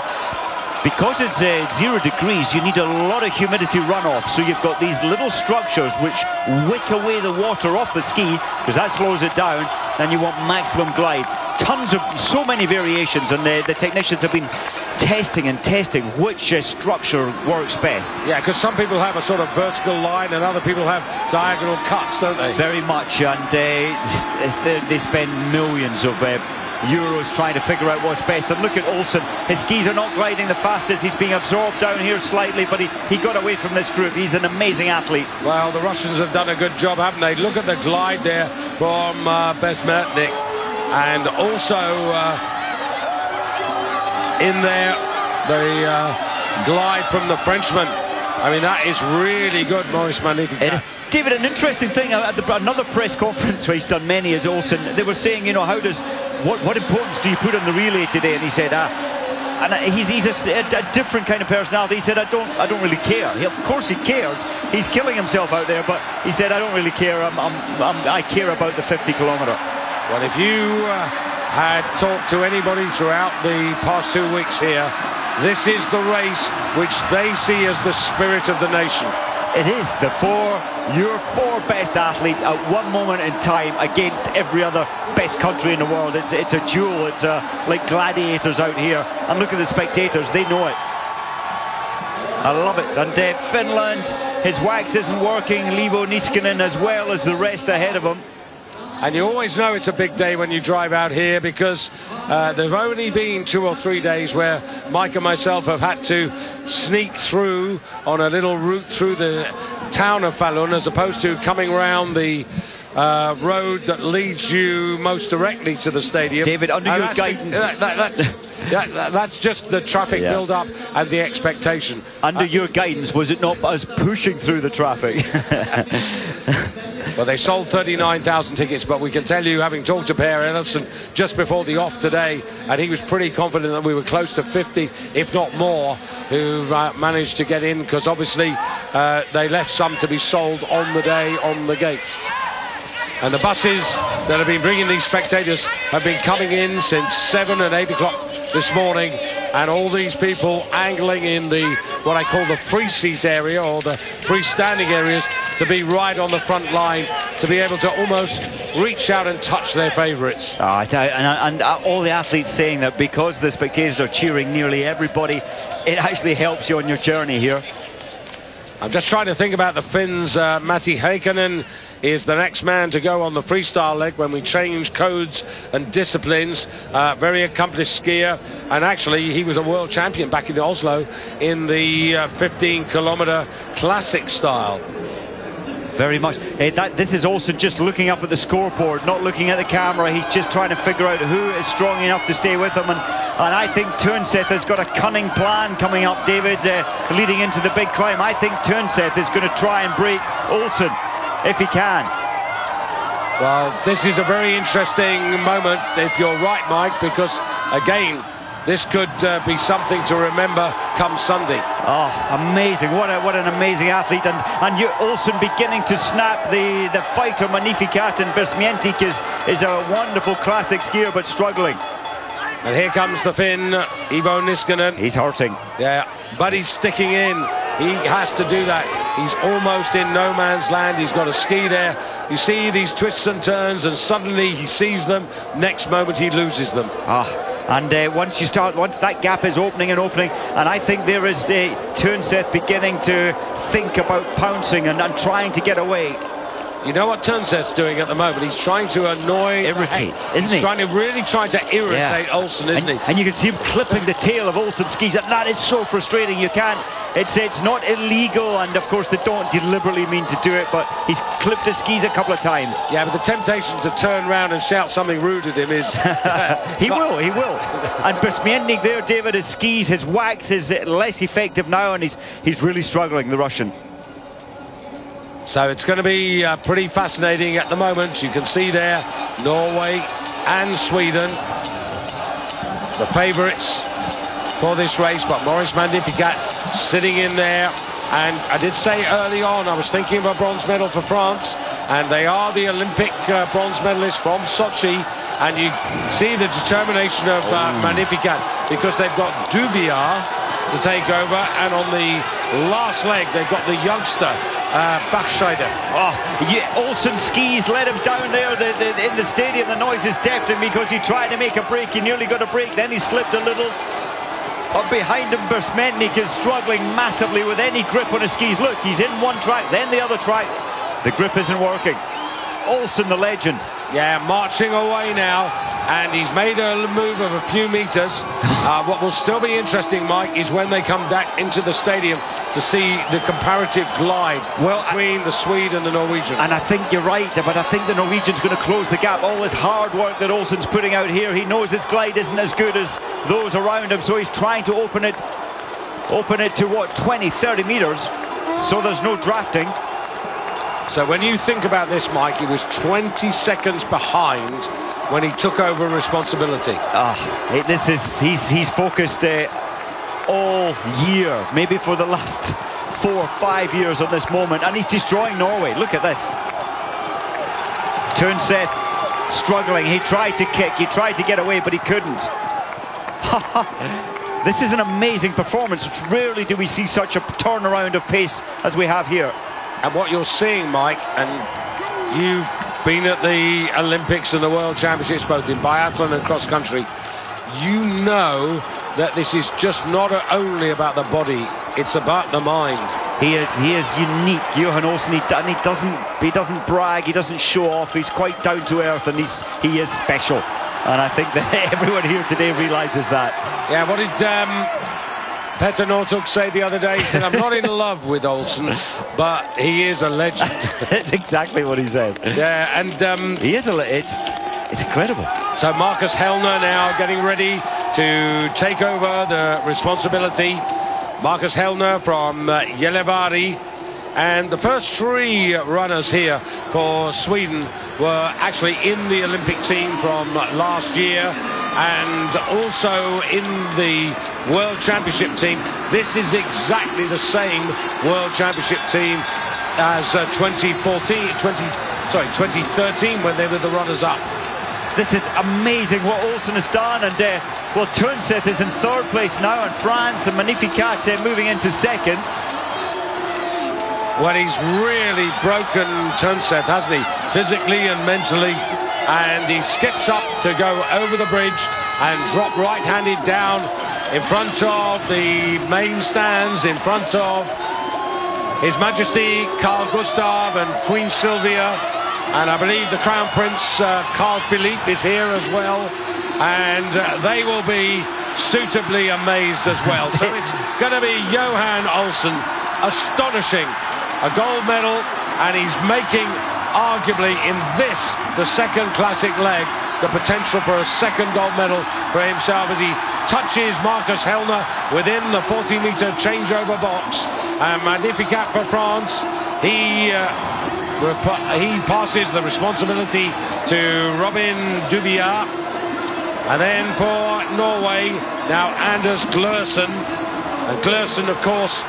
because it's 0 degrees, you need a lot of humidity runoff. So you've got these little structures which wick away the water off the ski, because that slows it down, and you want maximum glide. Tons of, so many variations, and the technicians have been testing which structure works best. Yeah, because some people have a sort of vertical line and other people have diagonal cuts, don't they? Very much, and they spend millions of euros trying to figure out what's best. And look at Olsen, his skis are not gliding the fastest. He's being absorbed down here slightly, but he got away from this group. He's an amazing athlete. Well, the Russians have done a good job, haven't they? Look at the glide there from Besmertnik, and also in there the glide from the Frenchman. I mean, that is really good, Maurice Magnificat. David, an interesting thing at another press conference where he's done many as Olsen, they were saying, you know, what importance do you put on the relay today? And he said, and he's a different kind of personality. He said, I don't really care. Of course he cares. He's killing himself out there, but he said, I don't really care. I care about the 50 kilometer. Well, if you had talked to anybody throughout the past 2 weeks here, this is the race which they see as the spirit of the nation. It is your four best athletes at one moment in time against every other best country in the world. It's a duel. It's like gladiators out here. And look at the spectators. They know it. I love it. And Finland, his wax isn't working. Leivo Niskanen as well as the rest ahead of him. And you always know it's a big day when you drive out here, because there have only been 2 or 3 days where Mike and myself have had to sneak through on a little route through the town of Falun, as opposed to coming around the road that leads you most directly to the stadium. David, under your guidance. That's just the traffic build-up and the expectation. Under your guidance, was it not us pushing through the traffic? Well, they sold 39,000 tickets, but we can tell you, having talked to Per Ellison just before the off today, and he was pretty confident that we were close to 50, if not more, who managed to get in, because obviously they left some to be sold on the day on the gate. And the buses that have been bringing these spectators have been coming in since 7 and 8 o'clock this morning, and all these people angling in the what I call the free seat area, or the freestanding areas, to be right on the front line, to be able to almost reach out and touch their favourites. And all the athletes saying that because the spectators are cheering nearly everybody, it actually helps you on your journey here. I'm just trying to think about the Finns. Matti Heikkinen is the next man to go on the freestyle leg when we change codes and disciplines. Very accomplished skier, and actually he was a world champion back in Oslo in the 15-kilometer classic style. Very much. This is also just looking up at the scoreboard, not looking at the camera. He's just trying to figure out who is strong enough to stay with him. And I think Tønseth has got a cunning plan coming up, David, leading into the big climb. I think Tønseth is going to try and break Olsen if he can. Well, this is a very interesting moment, if you're right, Mike, because, again, this could be something to remember come Sunday. Oh, amazing. What an amazing athlete. And Olsen beginning to snap the fighter Magnificat, and Bersmientik is a wonderful classic skier, but struggling. And here comes the Finn, Ivo Niskanen. He's hurting. Yeah, but he's sticking in. He has to do that. He's almost in no man's land. He's got a ski there. You see these twists and turns, and suddenly he sees them. Next moment he loses them. And once that gap is opening, and I think there is Tønseth beginning to think about pouncing and trying to get away. You know what Tønseth's doing at the moment? He's trying to irritate, isn't he? He's really trying to irritate Olsen, isn't he? And you can see him clipping the tail of Olsen's skis, and that is so frustrating. You can't. It's not illegal, and of course they don't deliberately mean to do it, but he's clipped his skis a couple of times. Yeah, but the temptation to turn around and shout something rude at him is... He will. And Bersmientik there, David, his skis, his wax is less effective now, and he's really struggling, the Russian. So it's going to be pretty fascinating at the moment. You can see there Norway and Sweden, the favourites for this race, but Maurice Magnificat sitting in there. And I did say early on I was thinking of a bronze medal for France, and they are the Olympic bronze medalists from Sochi. And you see the determination of Magnificat, because they've got Dubiar to take over, and on the last leg they've got the youngster Bachscheider. Olsen skis let him down there in the stadium. The noise is deafening because he tried to make a break. He nearly got a break, then he slipped a little. Up behind him, Bersmientik is struggling massively with any grip on his skis. Look, he's in one track, then the other track. The grip isn't working. Olsen, the legend. Yeah, marching away now, and he's made a move of a few meters. What will still be interesting, Mike, is when they come back into the stadium to see the comparative glide between the Swede and the Norwegian. And I think you're right, but I think the Norwegian's going to close the gap. All this hard work that Olsen's putting out here, he knows his glide isn't as good as those around him, so he's trying to open it to what, 20-30 meters, so there's no drafting. So when you think about this, Mike, he was 20 seconds behind when he took over responsibility. He's focused all year, maybe for the last 4 or 5 years on this moment, and he's destroying Norway. Look at this. Tønseth struggling. He tried to kick, he tried to get away, but he couldn't. This is an amazing performance. Rarely do we see such a turnaround of pace as we have here. And what you're seeing, Mike, and you've been at the Olympics and the World Championships, both in biathlon and cross country, you know that this is just not only about the body, it's about the mind. He is unique, Johan Olsen. He doesn't brag, he doesn't show off. He's quite down to earth, and he is special. And I think that everyone here today realizes that. Yeah, what did Petter Northug say the other day? He said, I'm not in love with Olsen, but he is a legend. That's exactly what he said. Yeah, and he is it's incredible. So Marcus Hellner now getting ready to take over the responsibility. Marcus Hellner from Gällivare. And the first 3 runners here for Sweden were actually in the Olympic team from last year, and also in the World Championship team. This is exactly the same World Championship team as 2013 when they were the runners-up. This is amazing what Olsen has done, and Tønseth is in 3rd place now in France, and Magnificat moving into 2nd. Well, he's really broken Tønseth, hasn't he? Physically and mentally. And he skips up to go over the bridge and drop right-handed down in front of the main stands, in front of His Majesty Carl Gustav and Queen Sylvia, and I believe the Crown Prince Carl Philippe is here as well, and they will be suitably amazed as well. So it's going to be Johan Olsen, astonishing, a gold medal, and he's making arguably in this, the second classic leg, the potential for a second gold medal for himself as he touches Marcus Hellner within the 40-meter changeover box. And Magnificat for France. He passes the responsibility to Robin Dubiat. And then for Norway, now Anders Glørsen. And Glørsen, of course,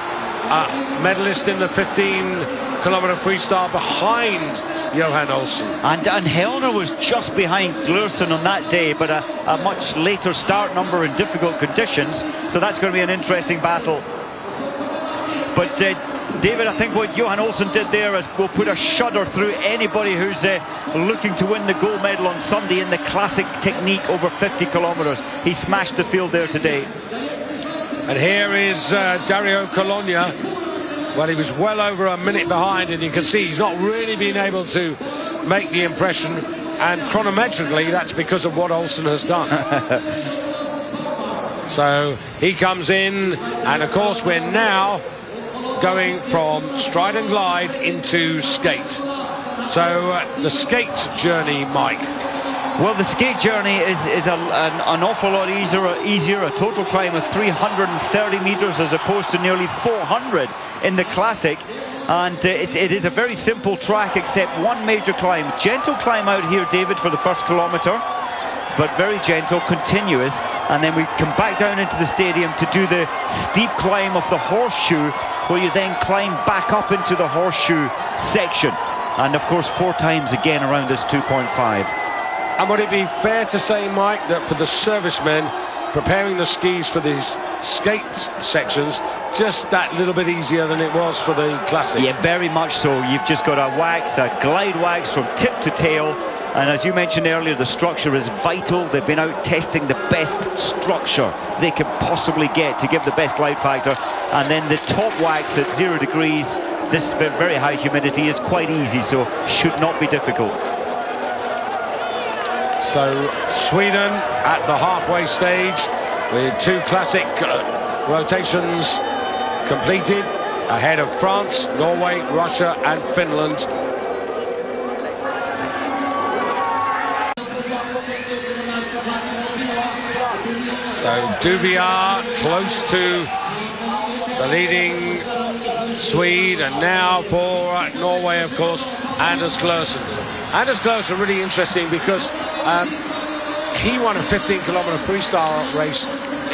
medalist in the 15-kilometer freestyle behind Johan Olsen. And Hellner was just behind Glørsen on that day, but a much later start number in difficult conditions. So that's going to be an interesting battle. But David, I think what Johan Olsen did there will put a shudder through anybody who's looking to win the gold medal on Sunday in the classic technique over 50 kilometers. He smashed the field there today. And here is Dario Cologna. Well, he was well over a minute behind, and you can see he's not really been able to make the impression, and chronometrically that's because of what Olsen has done. So he comes in, and of course we're now going from stride and glide into skate. So the skate journey, Mike. Well, the skate journey is an awful lot easier. A total climb of 330 meters as opposed to nearly 400 in the classic. And it is a very simple track except one major climb. Gentle climb out here, David, for the first kilometer, but very gentle, continuous. And then we come back down into the stadium to do the steep climb of the horseshoe, where you then climb back up into the horseshoe section. And of course 4 times again around this 2.5. And would it be fair to say, Mike, that for the servicemen preparing the skis for these skate sections, just that little bit easier than it was for the classic? Yeah, very much so. You've just got a glide wax from tip to tail. And as you mentioned earlier, the structure is vital. They've been out testing the best structure they can possibly get to give the best glide factor. And then the top wax at 0 degrees, this very high humidity, is quite easy, so should not be difficult. So Sweden at the halfway stage with 2 classic rotations completed, ahead of France, Norway, Russia and Finland. So Dubiat close to the leading Swede, and now for Norway, of course, Anders Glørsen. Anders Glørsen really interesting because he won a 15-kilometer freestyle race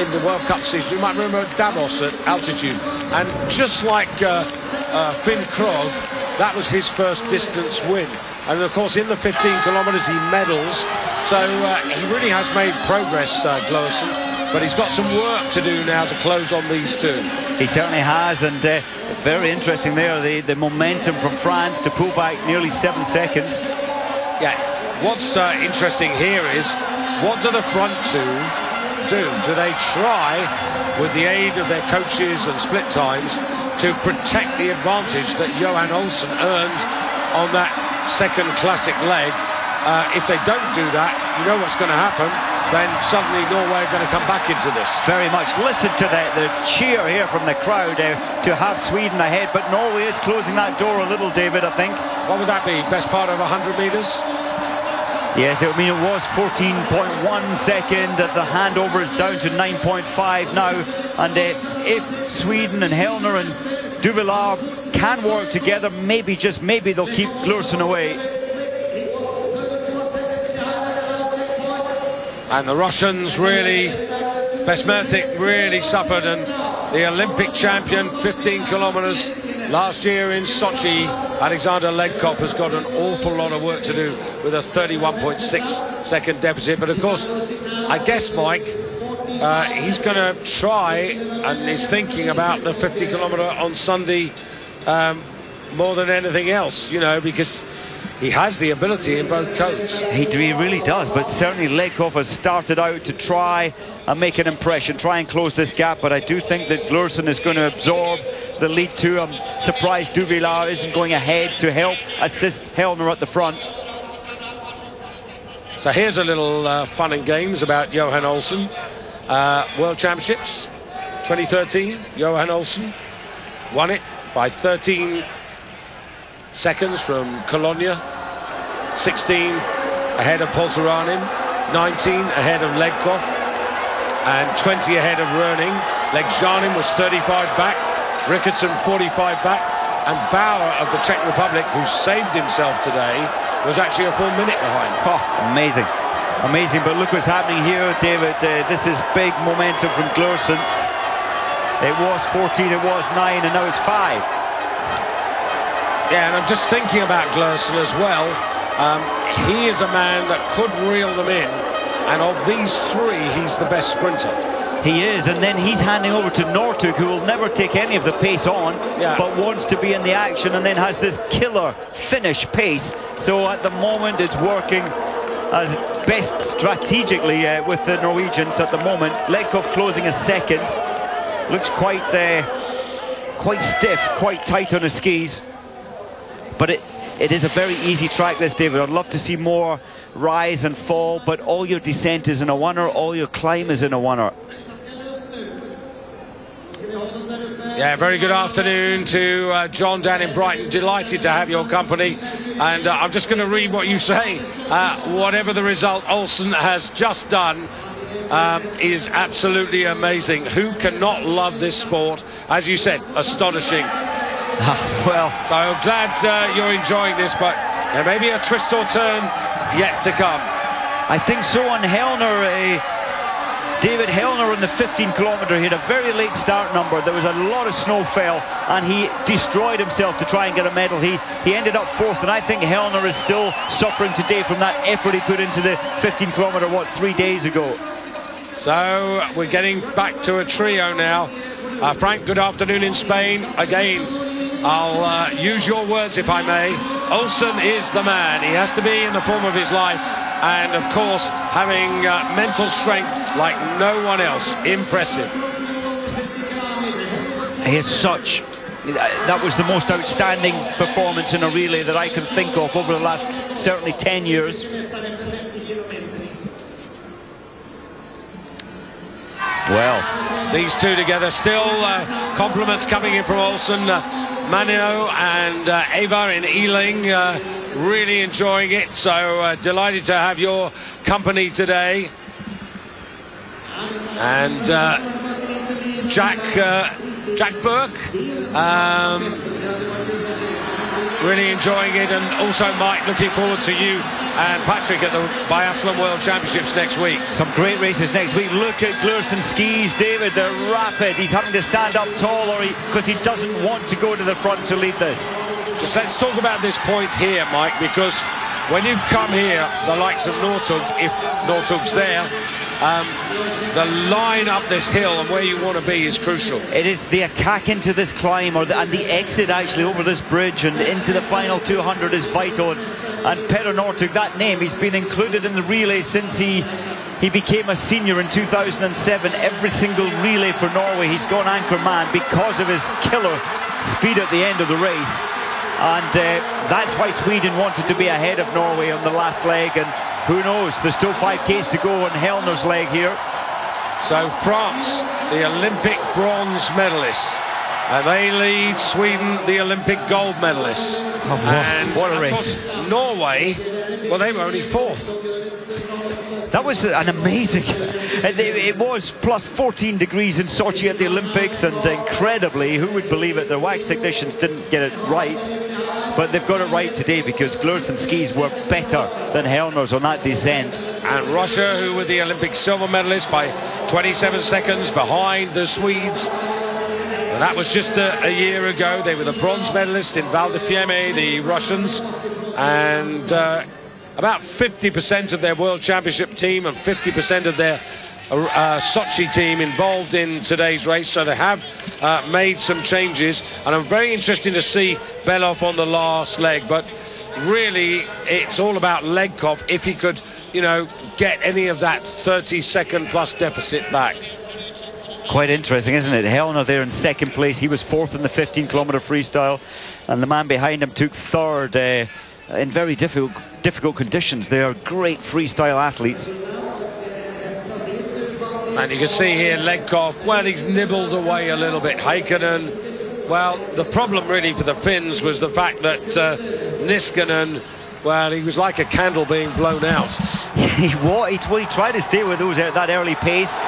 in the World Cup season. You might remember Davos at altitude, and just like Finn Krogh, that was his first distance win. And of course in the 15 kilometers he medals, so he really has made progress, Glørsen, but he's got some work to do now to close on these 2. He certainly has, and very interesting there, the momentum from France to pull back nearly 7 seconds. Yeah, what's interesting here is, what do the front 2 do? Do they try, with the aid of their coaches and split times, to protect the advantage that Johan Olsen earned on that second classic leg? If they don't do that, you know what's going to happen. Then suddenly Norway are going to come back into this. Very much. Listen to the cheer here from the crowd to have Sweden ahead, but Norway is closing that door a little, David, I think. What would that be? Best part of 100 metres? Yes, I mean, it was 14.1 second. The handover is down to 9.5 now. And if Sweden and Hellner and Dubilar can work together, maybe, just maybe, they'll keep Glørsen away. And the Russians really, Besmertik really suffered, and the Olympic champion, 15 kilometers last year in Sochi, Alexander Legkov, has got an awful lot of work to do with a 31.6 second deficit. But of course, I guess, Mike, he's going to try, and is thinking about the 50 kilometer on Sunday more than anything else, you know, because he has the ability in both codes. He really does, but certainly Legkov has started out to try and make an impression, try and close this gap. But I do think that Gluersson is going to absorb the lead too. I'm surprised Duvillard isn't going ahead to help assist Hellner at the front. So here's a little fun and games about Johan Olsen. World Championships 2013, Johan Olsen won it by 13 seconds from Colonia, 16 ahead of Polteranin, 19 ahead of Legkov, and 20 ahead of Röning. Legjanin was 35 back, Rickardson 45 back, and Bauer of the Czech Republic, who saved himself today, was actually a full minute behind. Oh, amazing. Amazing, but look what's happening here, David. This is big momentum from Gluersson. It was 14, it was 9, and now it's 5. Yeah, and I'm just thinking about Gluersson as well. He is a man that could reel them in, and of these three, he's the best sprinter. He is, and then he's handing over to Northug, who will never take any of the pace on, but wants to be in the action, and then has this killer finish pace. So at the moment, it's working as best strategically with the Norwegians at the moment. Legkov closing a second. Looks quite stiff, quite tight on his skis. But it is a very easy track, this, David. I'd love to see more rise and fall, but all your descent is in a oneer, all your climb is in a oneer. Yeah, very good afternoon to John down in Brighton. Delighted to have your company. And I'm just going to read what you say. Whatever the result Olsen has just done is absolutely amazing. Who cannot love this sport? As you said, astonishing. Well, so glad you're enjoying this, but there may be a twist or turn yet to come. I think so. On Hellner, David Hellner on the 15-kilometer, he had a very late start number. There was a lot of snow fell, and he destroyed himself to try and get a medal. He ended up 4th, and I think Hellner is still suffering today from that effort he put into the 15-kilometer, 3 days ago. So we're getting back to a trio now. Frank, good afternoon in Spain. Again, I'll use your words if I may. Olsen is the man. He has to be in the form of his life, and of course having mental strength like no one else. Impressive. He is such... That was the most outstanding performance in a relay that I can think of over the last certainly 10 years. Well, these two together, still compliments coming in from Olsen. Manio and Eva in Ealing, really enjoying it. So delighted to have your company today. And Jack Burke, really enjoying it, and also Mike, looking forward to you and Patrick at the Biathlon World Championships next week. Some great races next week. Look at Gluersson's skis, David. They're rapid. He's having to stand up tall because he doesn't want to go to the front to lead this. Just let's talk about this point here, Mike, because when you come here, the likes of Northug, if Northug's there, the line up this hill and where you want to be is crucial. It is the attack into this climb, and the exit actually over this bridge and into the final 200 is vital. And Petter Northug, that name, he's been included in the relay since he became a senior in 2007. Every single relay for Norway, he's gone anchor man because of his killer speed at the end of the race. And that's why Sweden wanted to be ahead of Norway on the last leg. And who knows, there's still 5Ks to go on Hellner's leg here. So France, the Olympic bronze medalists, and they lead Sweden, the Olympic gold medalists. Oh, and what a race. Of course, Norway, well, they were only 4th. That was an amazing... It was plus 14 degrees in Sochi at the Olympics, and incredibly, who would believe it, the wax technicians didn't get it right. But they've got it right today because Gluersson's skis were better than Hellner's on that descent. And Russia, who were the Olympic silver medalists by 27 seconds behind the Swedes. And that was just a year ago. They were the bronze medalists in Val di Fiemme, the Russians. And about 50% of their World Championship team and 50% of their Sochi team involved in today's race, so they have made some changes, and I'm very interested to see Belov on the last leg, but really it's all about Legkov. If he could you know, get any of that 30-second plus deficit back. Quite interesting, isn't it? Hellner there in second place. He was fourth in the 15-kilometer freestyle, and the man behind him took third in very difficult conditions. They are great freestyle athletes. And you can see here Legkov, well, he's nibbled away a little bit. Heikkinen, well, the problem really for the Finns was the fact that Niskanen, well, he was like a candle being blown out. He tried to stay with that early pace.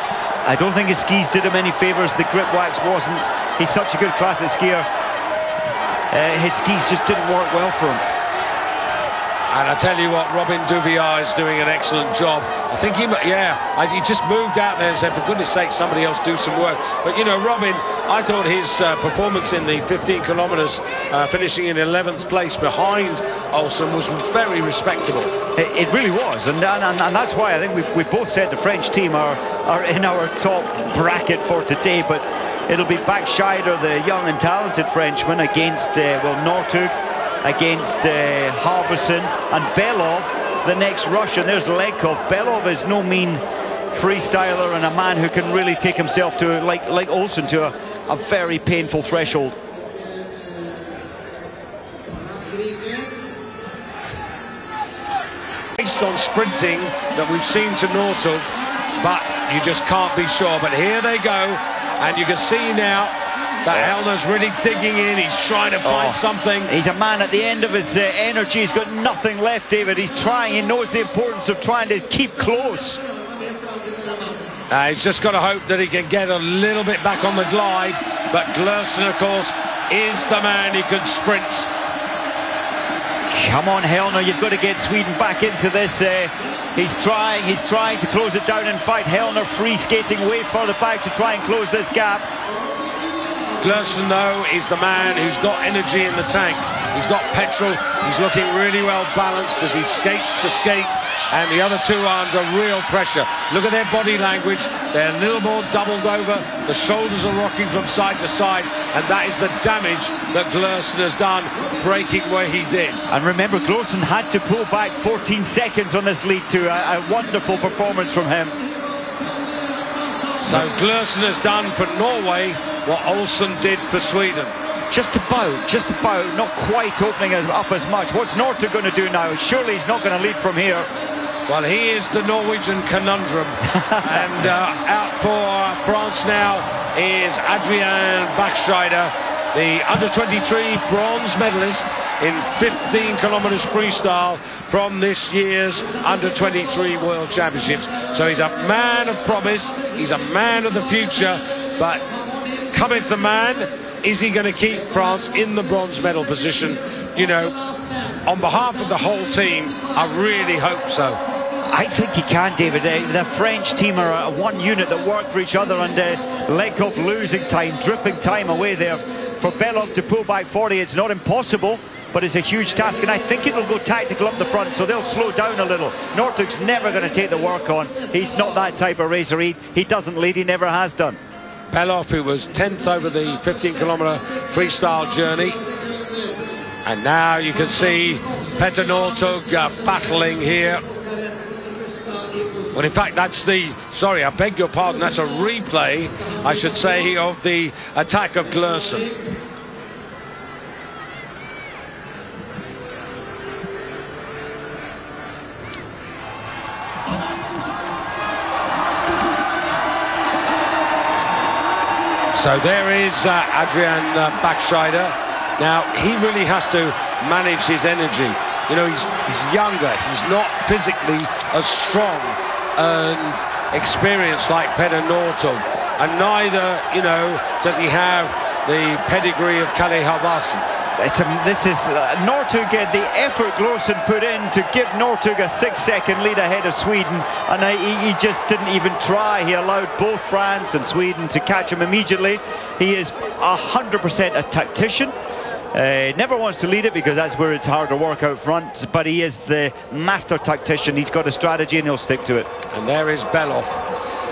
I don't think his skis did him any favours. The grip wax wasn't. He's such a good classic skier. His skis just didn't work well for him. And I tell you what, Robin Duvier is doing an excellent job. I think he just moved out there and said, for goodness sake, somebody else do some work. But, you know, Robin, I thought his performance in the 15 kilometres, finishing in 11th place behind Olsen, was very respectable. It really was. And that's why I think we both said the French team are in our top bracket for today. But it'll be Backscheider, the young and talented Frenchman, against, Northug, against Harbison, and Belov, the next Russian. There's Legkov. Belov is no mean freestyler and a man who can really take himself to, like Olsen, to a very painful threshold. Based on sprinting that we've seen to Northug, but you just can't be sure. But here they go, and you can see now that Hellner's really digging in. He's trying to find something. He's a man at the end of his energy. He's got nothing left, David. He's trying. He knows the importance of trying to keep close. He's just got to hope that he can get a little bit back on the glide. But Glursen, of course, is the man who can sprint. Come on, Hellner. You've got to get Sweden back into this. He's trying to close it down and fight. Hellner free skating way further back to try and close this gap. Glursen, though, is the man who's got energy in the tank. He's got petrol. He's looking really well balanced as he skates to skate, and the other two are under real pressure. Look at their body language. They're a little more doubled over. The shoulders are rocking from side to side, and that is the damage that Glursen has done, breaking where he did. And remember, Glursen had to pull back 14 seconds on this lead to a wonderful performance from him. So Glursen has done for Norway what Olsen did for Sweden. Just about, not quite opening up as much. What's Northug going to do now? Surely he's not going to lead from here. Well, he is the Norwegian conundrum. And out for France now is Adrian Backscheider, the under-23 bronze medalist in 15 kilometres freestyle from this year's under-23 World Championships. So he's a man of promise, he's a man of the future, but cometh the man, is he going to keep France in the bronze medal position? You know, on behalf of the whole team, I really hope so. I think he can, David. The French team are one unit that work for each other, and Legkov losing time, dripping time away there. For Belov to pull back 40, it's not impossible, but it's a huge task, and I think it'll go tactical up the front, so they'll slow down a little. Northug's never going to take the work on. He's not that type of racer. He doesn't lead, he never has done. Belov, who was 10th over the 15-kilometre freestyle journey. And now you can see Petter Northug battling here. Well, in fact, that's sorry, I beg your pardon, that's a replay, I should say, of the attack of Glursen. So there is Adrian Backscheider. Now, he really has to manage his energy. You know, he's younger. He's not physically as strong and experienced like Petter Northug. And neither, you know, does he have the pedigree of Kalle Halvarsson. This is Northug, the effort Glursen put in to give Northug a 6-second lead ahead of Sweden, and he just didn't even try. He allowed both France and Sweden to catch him immediately. He is 100% a tactician. Never wants to lead it because that's where it's harder work out front, but he is the master tactician. He's got a strategy and he'll stick to it. And there is Belov.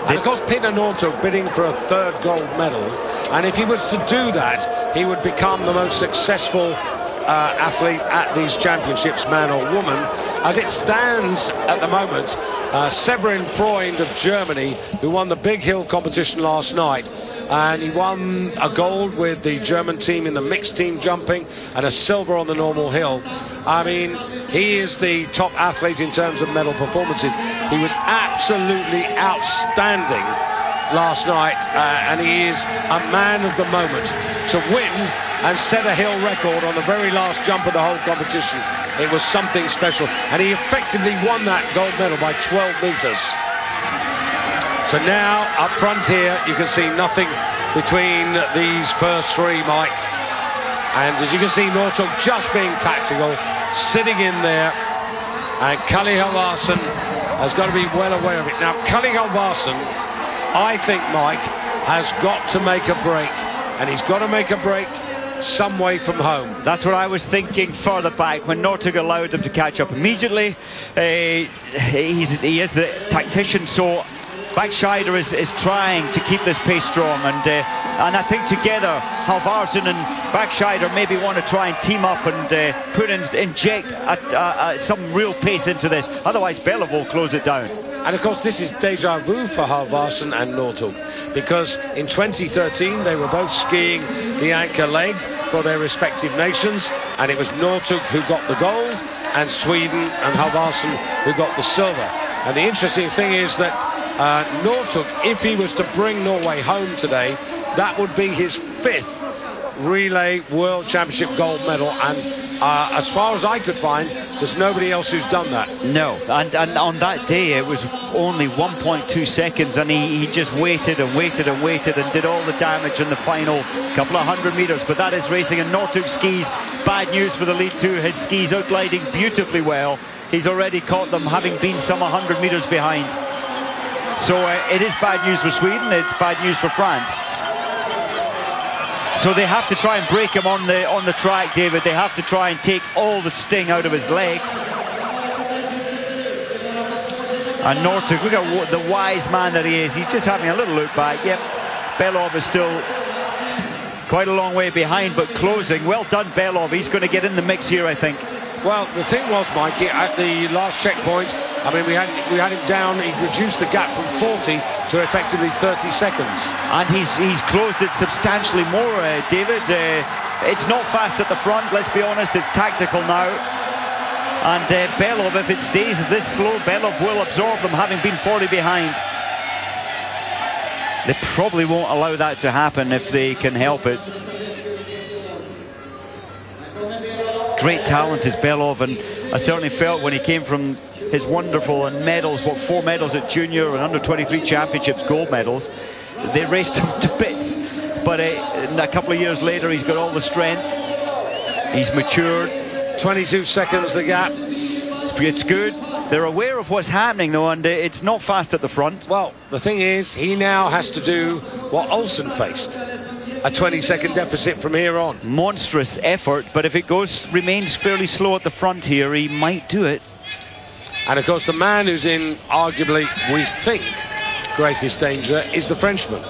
And of course, Petter Northug bidding for a third gold medal. And if he was to do that, he would become the most successful athlete at these championships, man or woman. As it stands at the moment, Severin Freund of Germany, who won the big hill competition last night, and he won a gold with the German team in the mixed team jumping and a silver on the normal hill. I mean, he is the top athlete in terms of medal performances. He was absolutely outstanding last night, and he is a man of the moment. To win and set a hill record on the very last jump of the whole competition, it was something special, and he effectively won that gold medal by 12 meters. So now up front here you can see nothing between these first three, Mike, and as you can see, Northug just being tactical, sitting in there, and Kalle Halvarsson has got to be well aware of it. Now Kalle Halvarsson, I think, Mike, has got to make a break, and he's got to make a break some way from home. That's what I was thinking further back when Northug allowed him to catch up immediately. He is the tactician, so Backscheider is trying to keep this pace strong, and I think together Halvarsson and Backscheider maybe want to try and team up and inject some real pace into this. Otherwise Belov will close it down. And of course this is deja vu for Halvarsson and Northug, because in 2013 they were both skiing the anchor leg for their respective nations, and it was Northug who got the gold and Sweden and Halvarsson who got the silver. And the interesting thing is that Northug, if he was to bring Norway home today, that would be his 5th relay world championship gold medal, and as far as I could find, there's nobody else who's done that. No, and on that day it was only 1.2 seconds, and he just waited and waited and waited and did all the damage in the final couple of 100 meters. But that is racing, and Northug skis, bad news for the lead two. His skis outgliding beautifully well. He's already caught them, having been some 100 meters behind. So it is bad news for Sweden, it's bad news for France. So they have to try and break him on the track, David. They have to try and take all the sting out of his legs. And Northug, look at the wise man that he is. He's just having a little look back. Yep, Belov is still quite a long way behind, but closing. Well done, Belov. He's going to get in the mix here, I think. Well, the thing was, Mikey, at the last checkpoint, I mean, we had him down. He reduced the gap from 40 to effectively 30 seconds. And he's closed it substantially more, David. It's not fast at the front, let's be honest. It's tactical now. And Belov, if it stays this slow, Belov will absorb them, having been 40 behind. They probably won't allow that to happen if they can help it. Great talent is Belov, and I certainly felt when he came from his wonderful medals, 4 medals at junior and under 23 championships, gold medals, they raced him to bits. But a couple of years later, he's got all the strength, he's matured. 22 seconds the gap. It's good. They're aware of what's happening though, and it's not fast at the front. Well, the thing is, he now has to do what Olsen faced. A 20-second deficit from here on. Monstrous effort, but if it remains fairly slow at the front here, he might do it. And of course, the man who's in arguably, we think, greatest danger is the Frenchman.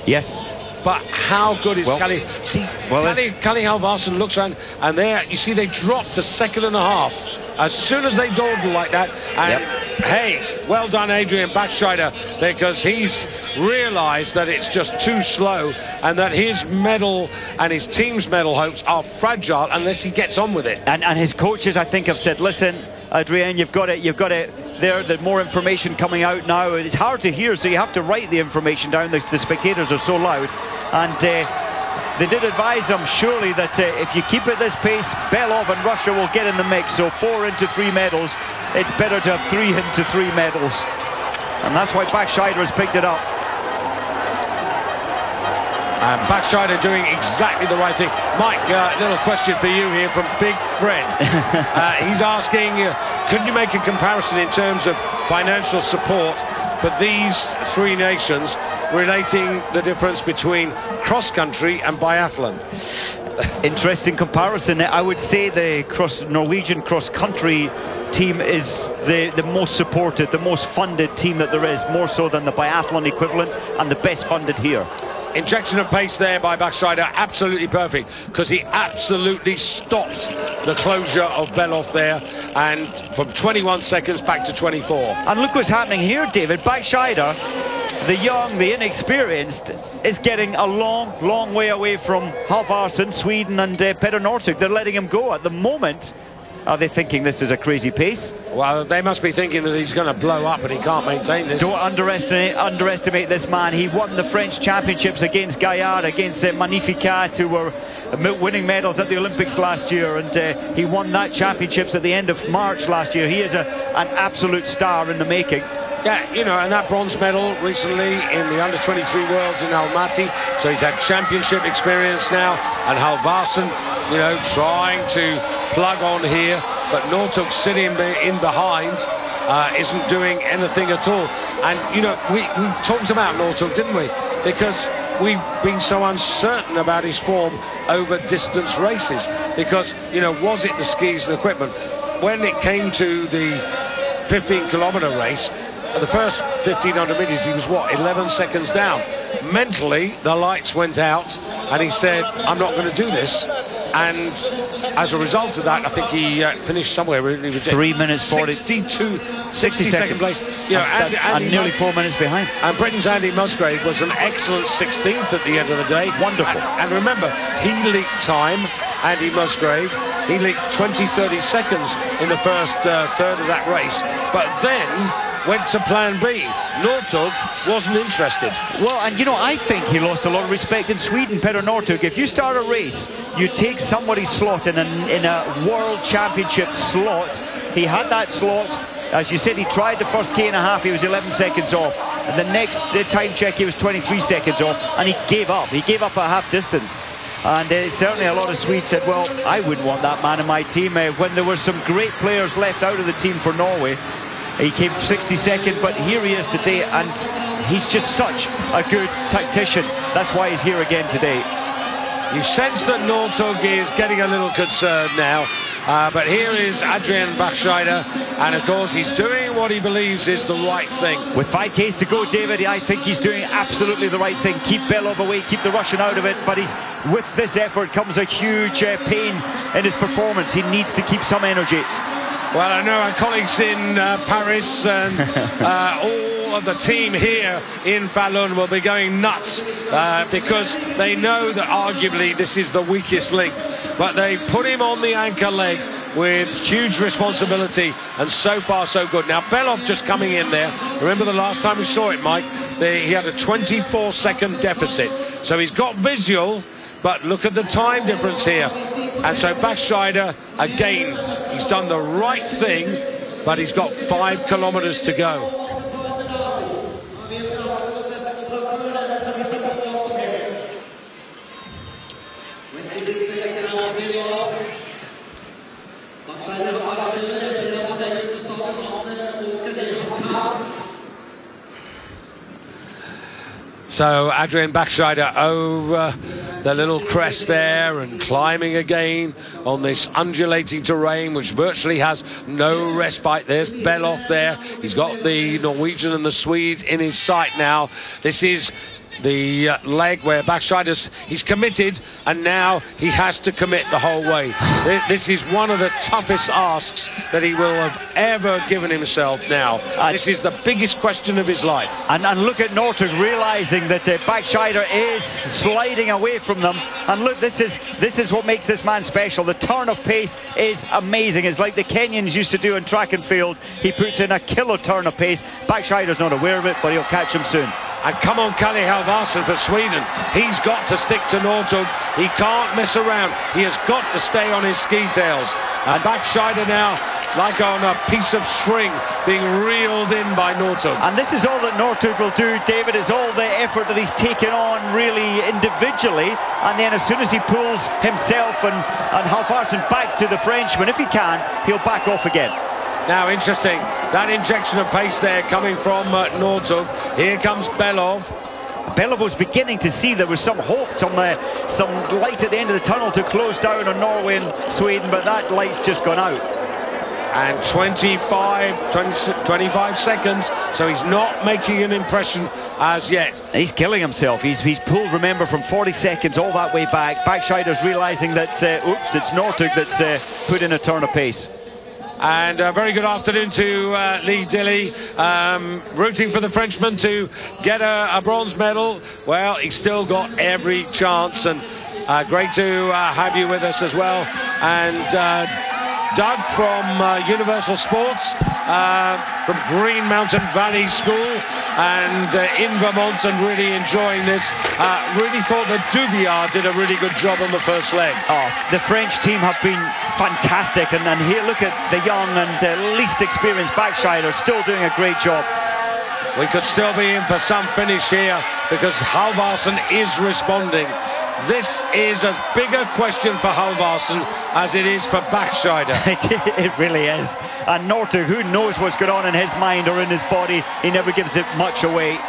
Yes. But how good is Kalle? See, Kalle Halvarsson looks around, and there you see they dropped a second and a half as soon as they dawdle like that. And hey, well done, Adrian Backscheider, because he's realised that it's just too slow, and that his medal and his team's medal hopes are fragile unless he gets on with it. And his coaches, I think, have said, listen, Adrian, you've got it there. There's more information coming out now. It's hard to hear, so you have to write the information down. The spectators are so loud, and they did advise them surely that if you keep at this pace, Belov and Russia will get in the mix. So 4 into 3 medals. It's better to have 3 into 3 medals, and that's why Backscheider has picked it up. And Backscheider doing exactly the right thing. Mike, little question for you here from Big Fred. He's asking, could you make a comparison in terms of financial support for these 3 nations, relating the difference between cross-country and biathlon? Interesting comparison. I would say the Norwegian cross-country team is the most supported, the most funded team that there is, more so than the biathlon equivalent, and the best funded here. injection of pace there by Baxscheider, absolutely perfect, because he absolutely stopped the closure of Belov there, and from 21 seconds back to 24. And look what's happening here, David. Baxscheider, the young, the inexperienced, is getting a long way away from Halvarsson, Sweden, and Petter Northug. They're letting him go at the moment. Are they thinking this is a crazy pace? Well, they must be thinking that he's going to blow up and he can't maintain this. Don't underestimate this man. He won the French Championships against Gaillard, against Magnificat, who were winning medals at the Olympics last year, and he won that championships at the end of March last year. He is an absolute star in the making. Yeah, you know, and that bronze medal recently in the under-23 Worlds in Almaty, so he's had championship experience now, and Halvarsson, you know, trying to plug on here, but Northug sitting in behind isn't doing anything at all. And, you know, we talked about Northug, didn't we? Because we've been so uncertain about his form over distance races, because, you know, was it the skis and equipment? When it came to the 15-kilometre race, the first 1,500 metres, he was, what, 11 seconds down. Mentally, the lights went out, and he said, I'm not going to do this. And as a result of that, I think he finished somewhere really ridiculous. 3 minutes 40. 62nd place. You know, and nearly 4 minutes behind. And Britain's Andy Musgrave was an excellent 16th at the end of the day. Wonderful. And remember, he leaked time, Andy Musgrave. He leaked 20-30 seconds in the first third of that race. But then went to plan B. Northug wasn't interested. Well, and you know, I think he lost a lot of respect in Sweden, Petter Northug. If you start a race, you take somebody's slot in a world championship slot. He had that slot. As you said, he tried the first K&a-half, he was 11 seconds off. And the next time check, he was 23 seconds off, and he gave up. He gave up a half distance. And certainly a lot of Swedes said, well, I wouldn't want that man in my team. When there were some great players left out of the team for Norway, he came 62nd, but here he is today, and he's just such a good tactician. That's why he's here again today. You sense that Northug is getting a little concerned now, but here is Adrian Baxscheider, and of course he's doing what he believes is the right thing. With 5Ks to go, David, I think he's doing absolutely the right thing. Keep Belov away, keep the Russian out of it, but with this effort comes a huge pain in his performance. He needs to keep some energy. Well, I know our colleagues in Paris and all of the team here in Falun will be going nuts because they know that arguably this is the weakest link. But they put him on the anchor leg with huge responsibility, and so far so good. Now, Belov just coming in there. Remember the last time we saw it, Mike? He had a 24-second deficit. So he's got visual, but look at the time difference here. And so Baxscheider, again, he's done the right thing, but he's got 5 kilometres to go. So Adrian Baxscheider over the little crest there and climbing again on this undulating terrain which virtually has no respite. There's Belov there. He's got the Norwegian and the Swede in his sight now. This is the leg where Baxscheider's, he's committed, and now he has to commit the whole way. This is one of the toughest asks that he will have ever given himself now. This is the biggest question of his life. And look at Northug realizing that Baxscheider is sliding away from them. And look, this is what makes this man special. The turn of pace is amazing. It's like the Kenyans used to do in track and field. He puts in a killer turn of pace. Baxscheider's not aware of it, but he'll catch him soon. And come on, Kalle Halvarsson for Sweden. He's got to stick to Northug. He can't mess around. He has got to stay on his ski tails. And Baxscheider now, like on a piece of string, being reeled in by Northug. And this is all that Northug will do, David. It's all the effort that he's taken on really individually. And then as soon as he pulls himself and Halvarsson back to the Frenchman, if he can, he'll back off again. Now, interesting, that injection of pace there coming from Northug. Here comes Belov. Belov was beginning to see there was some hope, some light at the end of the tunnel to close down on Norway and Sweden, but that light's just gone out. And 25 seconds, so he's not making an impression as yet. He's killing himself. He's pulled, remember, from 40 seconds all that way back. Backscheider's realising that, oops, it's Northug that's put in a turn of pace. And a very good afternoon to Lee Dilly, rooting for the Frenchman to get a bronze medal. Well, he's still got every chance, and great to have you with us as well. And Doug from Universal Sports, from Green Mountain Valley School, and in Vermont, and really enjoying this. Really thought that Dubiard did a really good job on the first leg. Oh, the French team have been fantastic, and here look at the young and least experienced Backscheider still doing a great job. We could still be in for some finish here because Halvarsen is responding. This is as big a question for Halvarsen as it is for Backscheider. It really is. And Northug, who knows what's going on in his mind or in his body, he never gives it much away.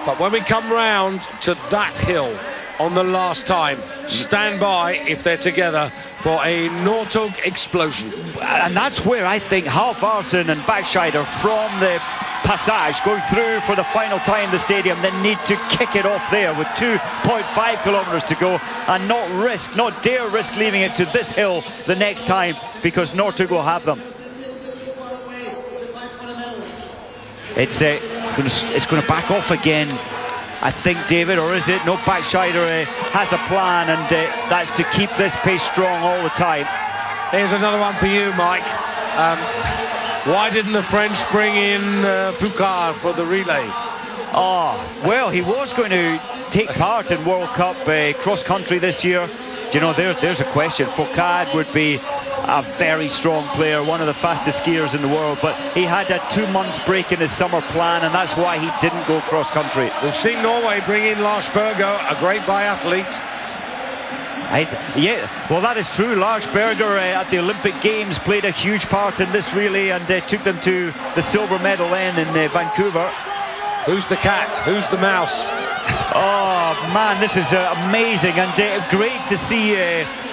But when we come round to that hill on the last time, stand by if they're together for a Northug explosion. And that's where I think Halvarsen and Backscheider from the passage going through for the final time in the stadium, they need to kick it off there with 2.5 kilometers to go and not dare risk leaving it to this hill the next time, because Northug will have them. It's going to back off again, I think, David, or is it? No, Backscheider has a plan, and that's to keep this pace strong all the time. Here's another one for you, Mike. Why didn't the French bring in Foucault for the relay? Oh, well, he was going to take part in World Cup cross-country this year. Do you know, there's a question. Foucault would be a very strong player, one of the fastest skiers in the world, but he had a 2 months break in his summer plan, and that's why he didn't go cross-country. We've seen Norway bring in Lars Berger, a great biathlete. Yeah, well, that is true. Lars Berger at the Olympic Games played a huge part in this relay and took them to the silver medal then in Vancouver. Who's the cat? Who's the mouse? Oh, man, this is amazing, and great to see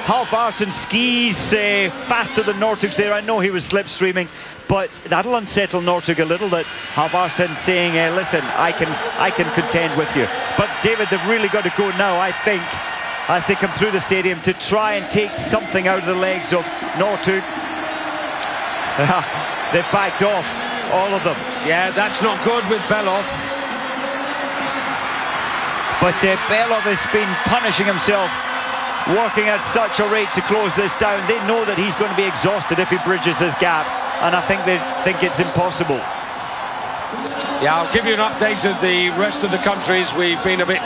Halvarsen skis faster than Northug's there. I know he was slipstreaming, but that'll unsettle Northug a little, that Halvarsen saying, listen, I can contend with you. But, David, they've really got to go now, I think, as they come through the stadium, to try and take something out of the legs of Northug. They've backed off, all of them. Yeah, that's not good with Belov. But Belov has been punishing himself, working at such a rate to close this down. They know that he's going to be exhausted if he bridges this gap, and I think they think it's impossible. Yeah, I'll give you an update of the rest of the countries. We've been a bit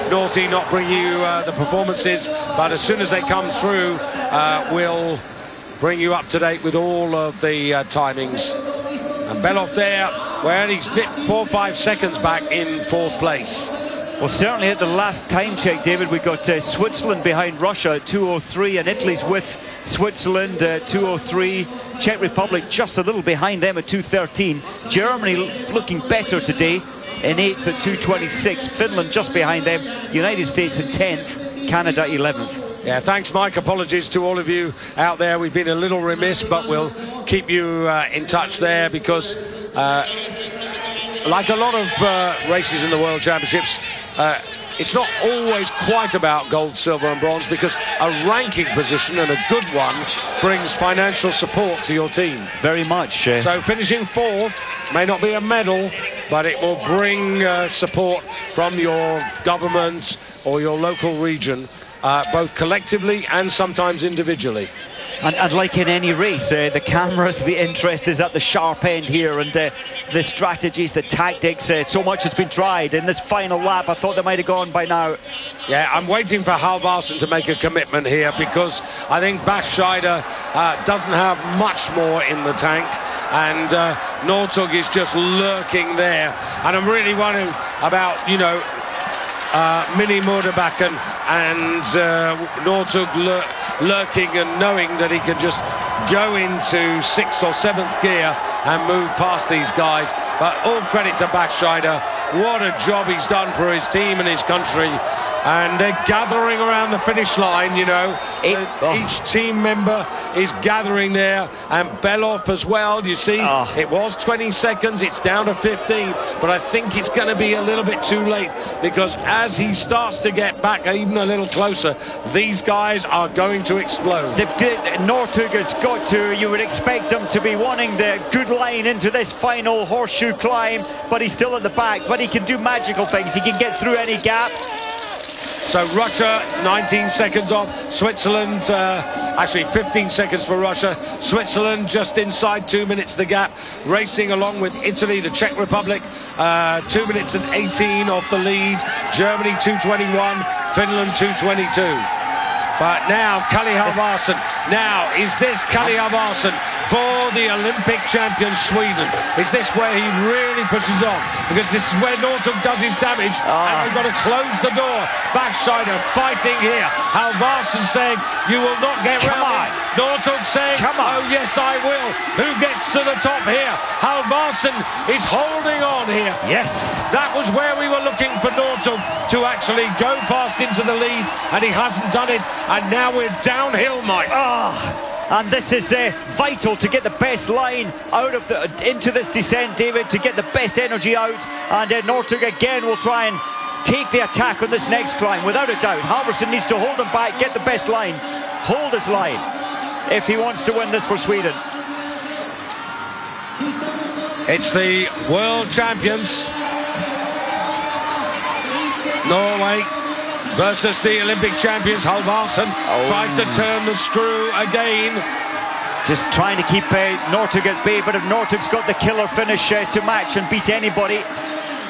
naughty not bringing you the performances, but as soon as they come through, we'll bring you up to date with all of the timings. And Belov there, well, he's nipped 4 or 5 seconds back in 4th place. Well, certainly at the last time check, David, we got Switzerland behind Russia at 2:03, and Italy's with Switzerland 2:03. Czech Republic just a little behind them at 2:13. Germany looking better today in 8th at 2:26. Finland just behind them. United States in 10th. Canada 11th. Yeah, thanks, Mike. Apologies to all of you out there. We've been a little remiss, but we'll keep you in touch there, because like a lot of races in the World Championships, it's not always quite about gold, silver and bronze, because a ranking position, and a good one, brings financial support to your team. Very much. So finishing 4th may not be a medal, but it will bring support from your government or your local region, both collectively and sometimes individually. And like in any race, the cameras, the interest is at the sharp end here, and the strategies, the tactics, so much has been tried. In this final lap, I thought they might have gone by now. Yeah, I'm waiting for Halvarsen to make a commitment here, because I think Backscheider doesn't have much more in the tank, and Northug is just lurking there. And I'm really wondering about, you know, Mini Moderbakken and Northug lurking and knowing that he can just go into 6th or 7th gear and move past these guys. But all credit to Baxscheider. What a job he's done for his team and his country. And they're gathering around the finish line, you know. Each team member is gathering there, and Belov as well. You see, it was 20 seconds, it's down to 15, but I think it's going to be a little bit too late, because as he starts to get back even a little closer, these guys are going to explode. Northug has got to, you would expect them to be wanting the good line into this final horseshoe climb, but he's still at the back, but he can do magical things. He can get through any gap. So Russia 19 seconds off, Switzerland actually 15 seconds for Russia, Switzerland just inside 2 minutes the gap, racing along with Italy, the Czech Republic, 2 minutes and 18 off the lead, Germany 2:21, Finland 2:22. But now Kalle Halvarsson, now is this Kalle Halvarsson for the Olympic champion Sweden? Is this where he really pushes on? Because this is where Northug does his damage, and they've got to close the door. Baxscheider fighting here. Halvarsson saying, you will not get round it. Northug saying, oh yes I will. Who gets to the top here? Halvarsson is holding on here. Yes. That was where we were looking for Northug to actually go past into the lead, and he hasn't done it. And now we're downhill, Mike. And this is vital to get the best line out of into this descent, David, to get the best energy out. And Northug again will try and take the attack on this next climb, without a doubt. Halvarsson needs to hold him back, get the best line, hold his line, if he wants to win this for Sweden. It's the world champions, Norway, versus the Olympic champions. Halvarsson tries to turn the screw again. Just trying to keep Northug at bay, but if Northug's got the killer finish to match and beat anybody,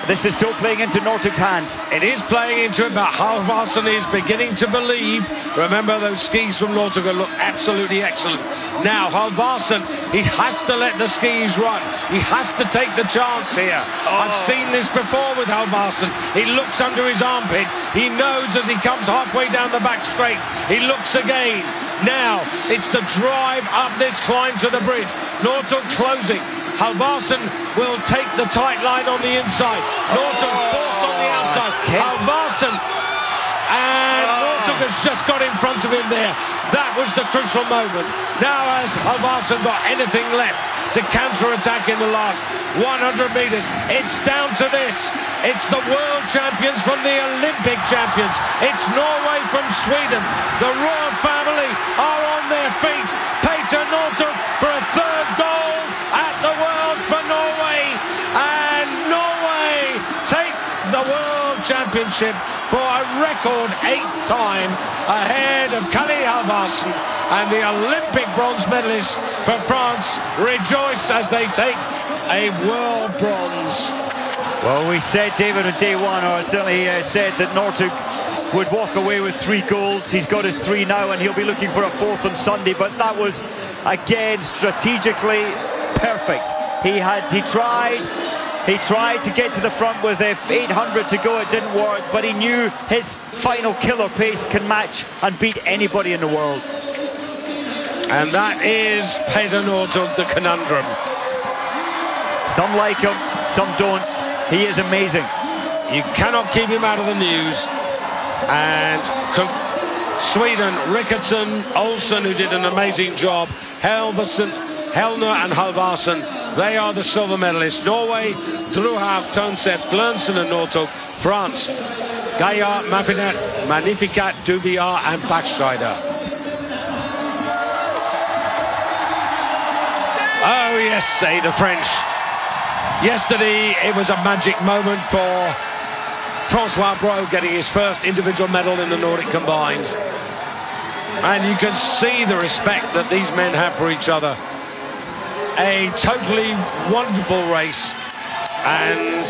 this is still playing into Northug's hands. It is playing into him, but Halvarsson is beginning to believe. Remember, those skis from Northug look absolutely excellent. Now Halvarsson, he has to let the skis run. He has to take the chance here. I've seen this before with Halvarsson. He looks under his armpit. He knows as he comes halfway down the back straight. He looks again. Now it's the drive up this climb to the bridge. Northug closing. Halvarsson will take the tight line on the inside. Northug forced on the outside. Halvarsson, and Northug has just got in front of him there. That was the crucial moment. Now has Halvarsson got anything left to counter-attack in the last 100 metres? It's down to this. It's the world champions from the Olympic champions. It's Norway from Sweden. The royal family are on their feet. Peter Northug for a third gold at the Worlds for Norway. And Norway take the World Championship for a record 8th time, ahead of Kalle Halvarsson, and the Olympic bronze medalists for France rejoice as they take a world bronze. Well, we said, David, on day one, or certainly said that Northug would walk away with 3 golds. He's got his 3 now, and he'll be looking for a 4th on Sunday. But that was, again, strategically perfect. He tried to get to the front with 800 to go. It didn't work, but he knew his final killer pace can match and beat anybody in the world. And that is Peter Northug, the conundrum. Some like him, some don't. He is amazing. You cannot keep him out of the news. And Sweden, Rickardson, Olsen, who did an amazing job, Hellner and Halvarsson, they are the silver medalists. Norway, Druhav, Tønseth, Glernsen and Northug. France, Gaillard, Magnificat, Dubiar and Baxscheider. Oh yes, say the French. Yesterday it was a magic moment for Francois Brault getting his first individual medal in the Nordic combined. And you can see the respect that these men have for each other. A totally wonderful race, and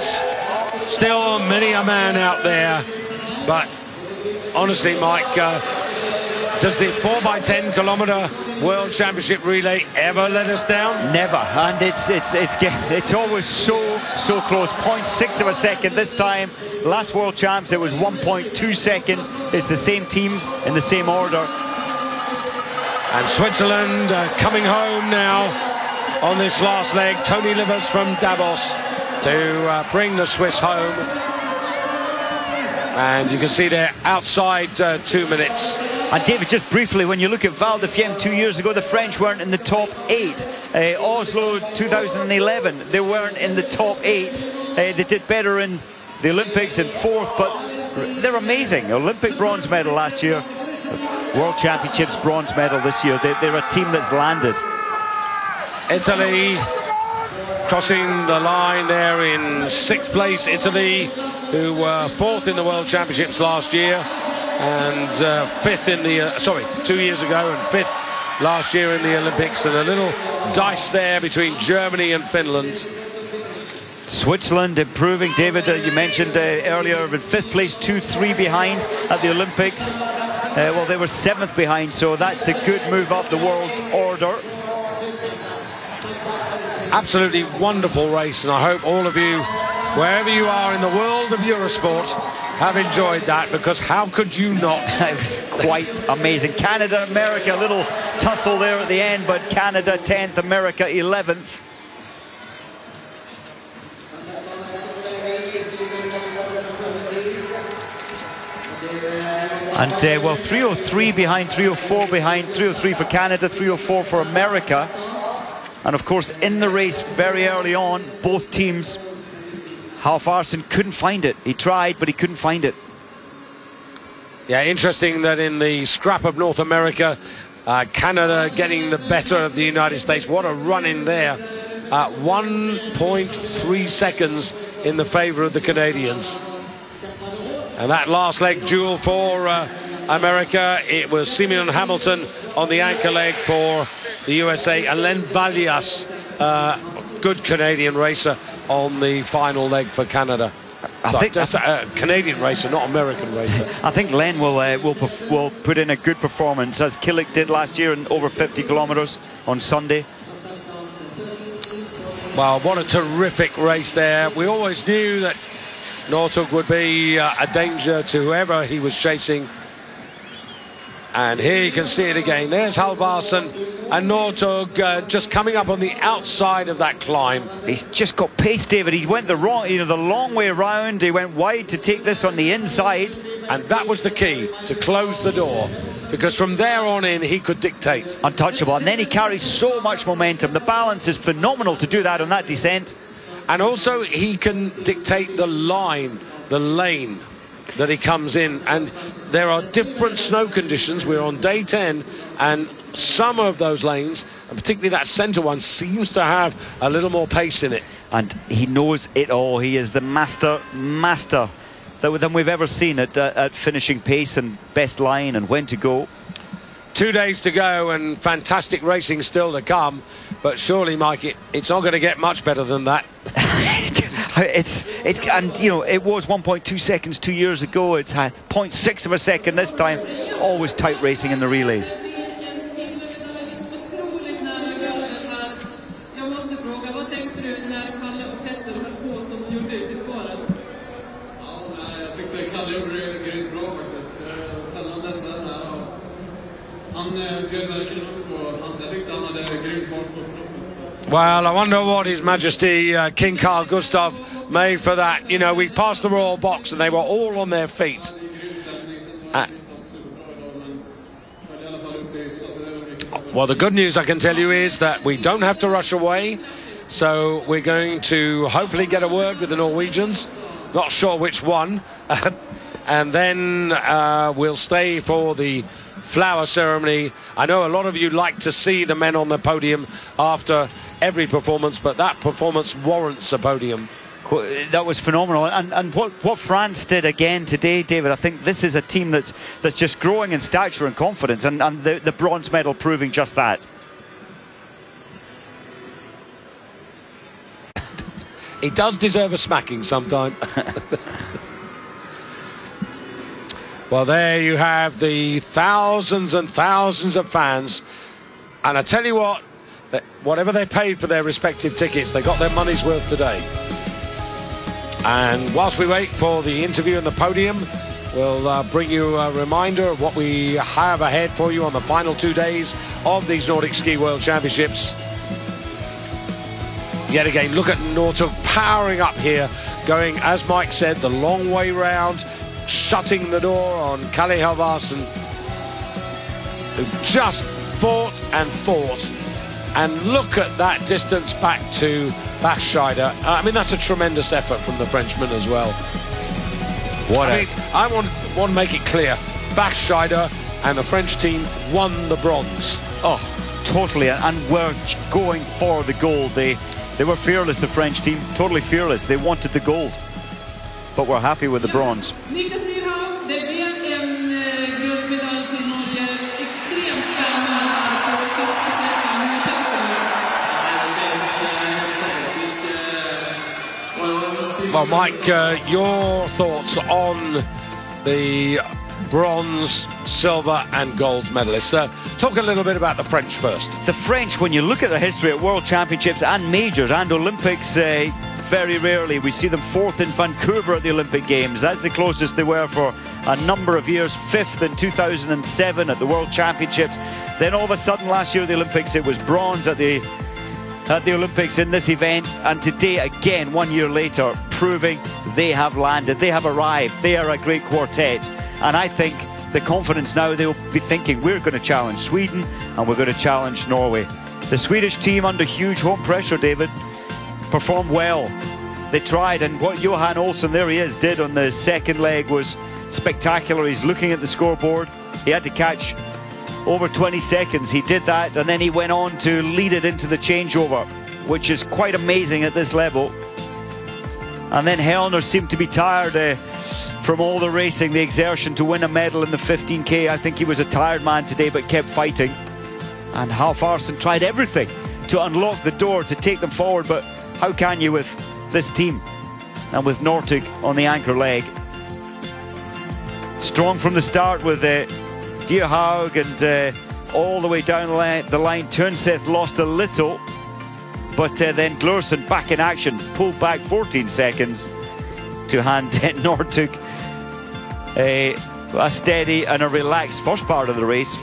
still many a man out there. But honestly, Mike, does the 4x10 kilometer World Championship relay ever let us down? Never. And it's always so close. 0.6 of a second this time. Last World Champs it was 1.2 second. It's the same teams in the same order. And Switzerland coming home now. on this last leg. Tony Livers from Davos to bring the Swiss home. And you can see they're outside 2 minutes. And David, just briefly, when you look at Val di Fiemme 2 years ago, the French weren't in the top 8. Oslo 2011, they weren't in the top 8. They did better in the Olympics in 4th, but they're amazing. Olympic bronze medal last year, World Championships bronze medal this year. They're a team that's landed. Italy crossing the line there in 6th place. Italy, who were 4th in the World Championships last year, and 5th in the 2 years ago, and 5th last year in the Olympics. And a little dice there between Germany and Finland. Switzerland improving, David, you mentioned earlier, in 5th place, 2-3 behind at the Olympics. Well, they were 7th behind, so that's a good move up the world order. Absolutely wonderful race, and I hope all of you, wherever you are in the world of Eurosport, have enjoyed that, because how could you not? It was quite amazing. Canada, America, a little tussle there at the end, but Canada 10th, America 11th. And well, 303 behind, 304 behind, 303 for Canada, 304 for America. And of course, in the race very early on, both teams, Halfvarsson couldn't find it. He tried, but he couldn't find it. Yeah, interesting that in the scrap of North America, Canada getting the better of the United States. What a run in there. 1.3 seconds in the favor of the Canadians. And that last leg duel for America, it was Simeon Hamilton on the anchor leg for the USA, and Len Valias, good Canadian racer, on the final leg for Canada. I think that's a Canadian racer, not American racer. I think Len will put in a good performance, as Killick did last year in over 50 kilometers on Sunday. Well, what a terrific race there. We always knew that Northug would be a danger to whoever he was chasing. And here you can see it again. There's Halfvarsson and Northug just coming up on the outside of that climb. He's just got pace, David. He went the long way around. He went wide to take this on the inside. And that was the key, to close the door. Because from there on in, he could dictate. Untouchable. And then he carries so much momentum. The balance is phenomenal to do that on that descent. And also, he can dictate the line, the lane that he comes in. And there are different snow conditions. We're on day 10, and some of those lanes, and particularly that centre one, seems to have a little more pace in it. And he knows it all. He is the master than we've ever seen at finishing pace and best line and when to go. 2 days to go and fantastic racing still to come, but surely, Mike, it's not going to get much better than that. And you know, it was 1.2 seconds 2 years ago. It's 0.6 of a second this time. Always tight racing in the relays. Well, I wonder what His Majesty King Carl Gustaf made for that. You know, we passed the royal box and they were all on their feet. Well, the good news I can tell you is that we don't have to rush away. So we're going to hopefully get a word with the Norwegians. Not sure which one. And then we'll stay for the flower ceremony. I know a lot of you like to see the men on the podium after every performance, but that performance warrants a podium. That was phenomenal. And what France did again today, David, I think this is a team that's just growing in stature and confidence, and the bronze medal proving just that. He does deserve a smacking sometime. Well, there you have the thousands and thousands of fans. And I tell you what, whatever they paid for their respective tickets, they got their money's worth today. And whilst we wait for the interview and the podium, we'll bring you a reminder of what we have ahead for you on the final 2 days of these Nordic Ski World Championships. Yet again, look at Northug powering up here, going, as Mike said, the long way round, shutting the door on Kalle Halvarsen, who just fought and fought. And look at that distance back to Bachscheider. I mean, that's a tremendous effort from the Frenchman as well. I want to make it clear, Bachscheider and the French team won the bronze. Oh, totally, and we're going for the gold. They were fearless, the French team, totally fearless. They wanted the gold, but we're happy with the bronze. Well, Mike, your thoughts on the bronze, silver and gold medalists. Talk a little bit about the French first. The French, when you look at their history at World Championships and Majors and Olympics, very rarely we see them fourth in Vancouver at the Olympic Games. That's the closest they were for a number of years. Fifth in 2007 at the World Championships. Then all of a sudden last year at the Olympics it was bronze at the Olympics in this event, and today again 1 year later proving they have landed, they have arrived, they are a great quartet. And I think the confidence now, they'll be thinking we're going to challenge Sweden and we're going to challenge Norway. The Swedish team under huge home pressure, David, performed well. They tried, and what Johan Olsson, there he is, did on the second leg was spectacular. He's looking at the scoreboard. He had to catch over 20 seconds. He did that, and then he went on to lead it into the changeover, which is quite amazing at this level. And then Hellner seemed to be tired from all the racing, the exertion to win a medal in the 15k. I think he was a tired man today, but kept fighting. And Halvarsen tried everything to unlock the door to take them forward, but how can you with this team and with Northug on the anchor leg? Strong from the start with Dierhaug and all the way down the line. Turnstedt lost a little, but then Glursen back in action, pulled back 14 seconds to hand Northug a steady and a relaxed first part of the race.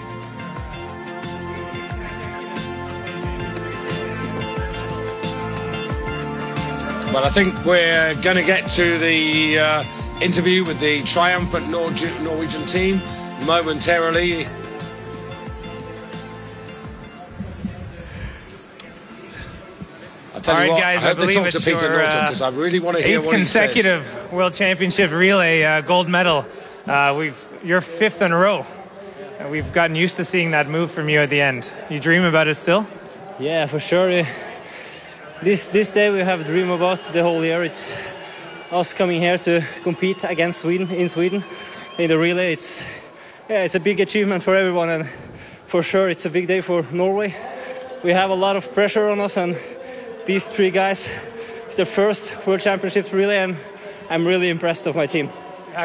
Well, I think we're going to get to the interview with the triumphant Norwegian team momentarily. All right, guys, I believe it's your because I really want to hear what he says. 8th consecutive World Championship relay gold medal. You're 5th in a row. We've gotten used to seeing that move from you at the end. You dream about it still? Yeah, for sure. This day we have a dream about the whole year. It's us coming here to compete against Sweden in the relay. It's a big achievement for everyone, and for sure it's a big day for Norway. We have a lot of pressure on us, and these three guys, it's their first World Championship relay, and I'm really impressed of my team.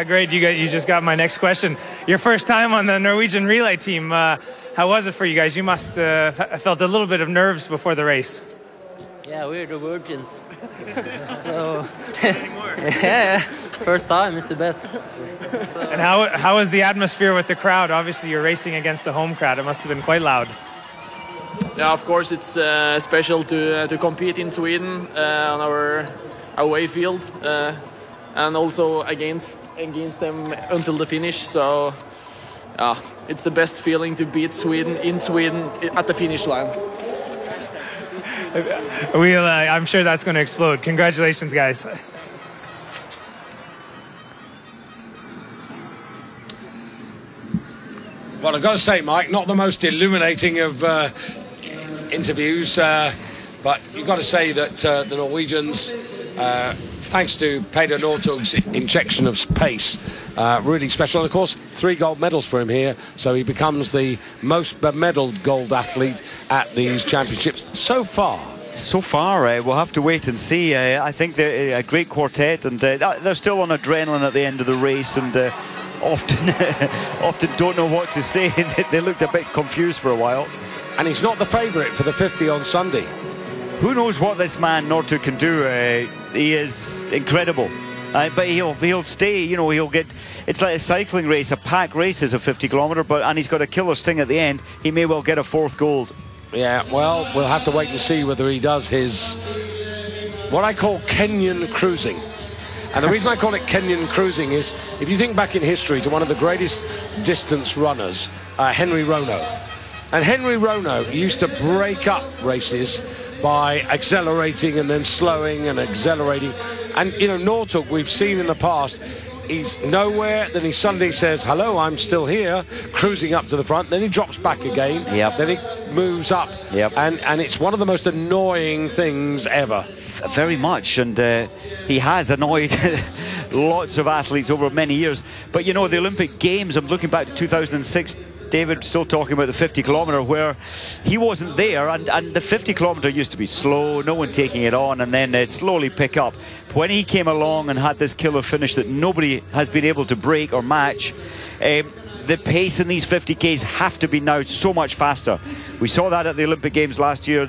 Great, you just got my next question. Your first time on the Norwegian relay team. How was it for you guys? You must have felt a little bit of nerves before the race. Yeah, we're the virgins. So, yeah, first time is the best. So. And how was the atmosphere with the crowd? Obviously, you're racing against the home crowd. It must have been quite loud. Yeah, of course, it's special to compete in Sweden on our away field, and also against them until the finish. So, it's the best feeling to beat Sweden in Sweden at the finish line. I'm sure that's going to explode. Congratulations, guys. Well, I've got to say, Mike, not the most illuminating of interviews, but you've got to say that the Norwegians, thanks to Peder Northug's injection of pace, really special. And of course, 3 gold medals for him here, so he becomes the most bemedaled gold athlete at these championships so far. So far, we'll have to wait and see. I think they're a great quartet, and they're still on adrenaline at the end of the race, and often don't know what to say. They looked a bit confused for a while. And he's not the favourite for the 50 on Sunday. Who knows what this man Northug can do? He is incredible. But he'll stay, you know, he'll get, it's like a cycling race, a pack race is a 50 kilometre, and he's got a killer sting at the end. He may well get a 4th gold. Yeah, well, we'll have to wait and see whether he does his what I call Kenyan cruising. And the reason I call it Kenyan cruising is, if you think back in history to one of the greatest distance runners, Henry Rono. And Henry Rono used to break up races by accelerating and then slowing and accelerating. And, you know, Northug, we've seen in the past, he's nowhere, then he suddenly says, hello, I'm still here, cruising up to the front, then he drops back again, then he moves up, and it's one of the most annoying things ever. Very much, and he has annoyed lots of athletes over many years. But, you know, the Olympic Games, I'm looking back to 2006, David, still talking about the 50 kilometre, where he wasn't there, and the 50 kilometre used to be slow, no one taking it on, and then slowly pick up. When he came along and had this killer finish that nobody has been able to break or match, the pace in these 50Ks have to be now so much faster. We saw that at the Olympic Games last year.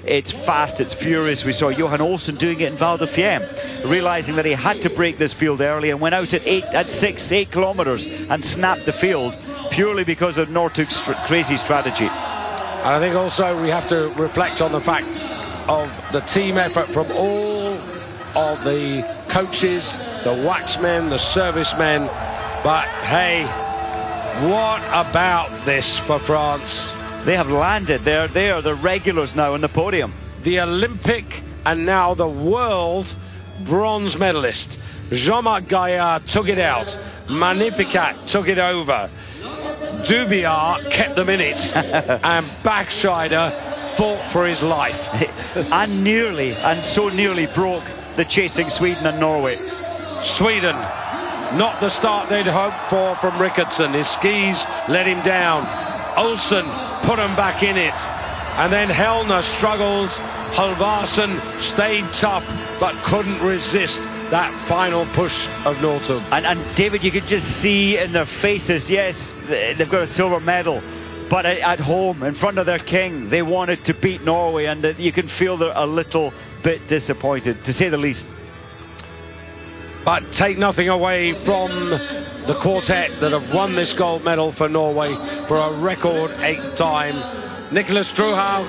It's fast, it's furious. We saw Johan Olsen doing it in Val di Fiemme, realising that he had to break this field early, and went out at 8 kilometres and snapped the field, purely because of Northug's crazy strategy. And I think also we have to reflect on the fact of the team effort from all of the coaches, the waxmen, the servicemen. But hey, what about this for France? They have landed. They're the regulars now on the podium. The Olympic and now the world bronze medalist. Jean-Marc Gaillard took it out. Magnificat took it over. Dubiart kept them in it. And Backscheider fought for his life. and so nearly broke the chasing Sweden and Norway. Sweden, not the start they'd hoped for from Rickardson. His skis let him down. Olsen put him back in it. And then Hellner struggled. Halvarsen stayed tough but couldn't resist that final push of Northug. And David, you could just see in their faces, yes, they've got a silver medal, but at home, in front of their king, they wanted to beat Norway, and you can feel they're a little bit disappointed, to say the least. But take nothing away from the quartet that have won this gold medal for Norway for a record 8th time. Nicholas Struhaug,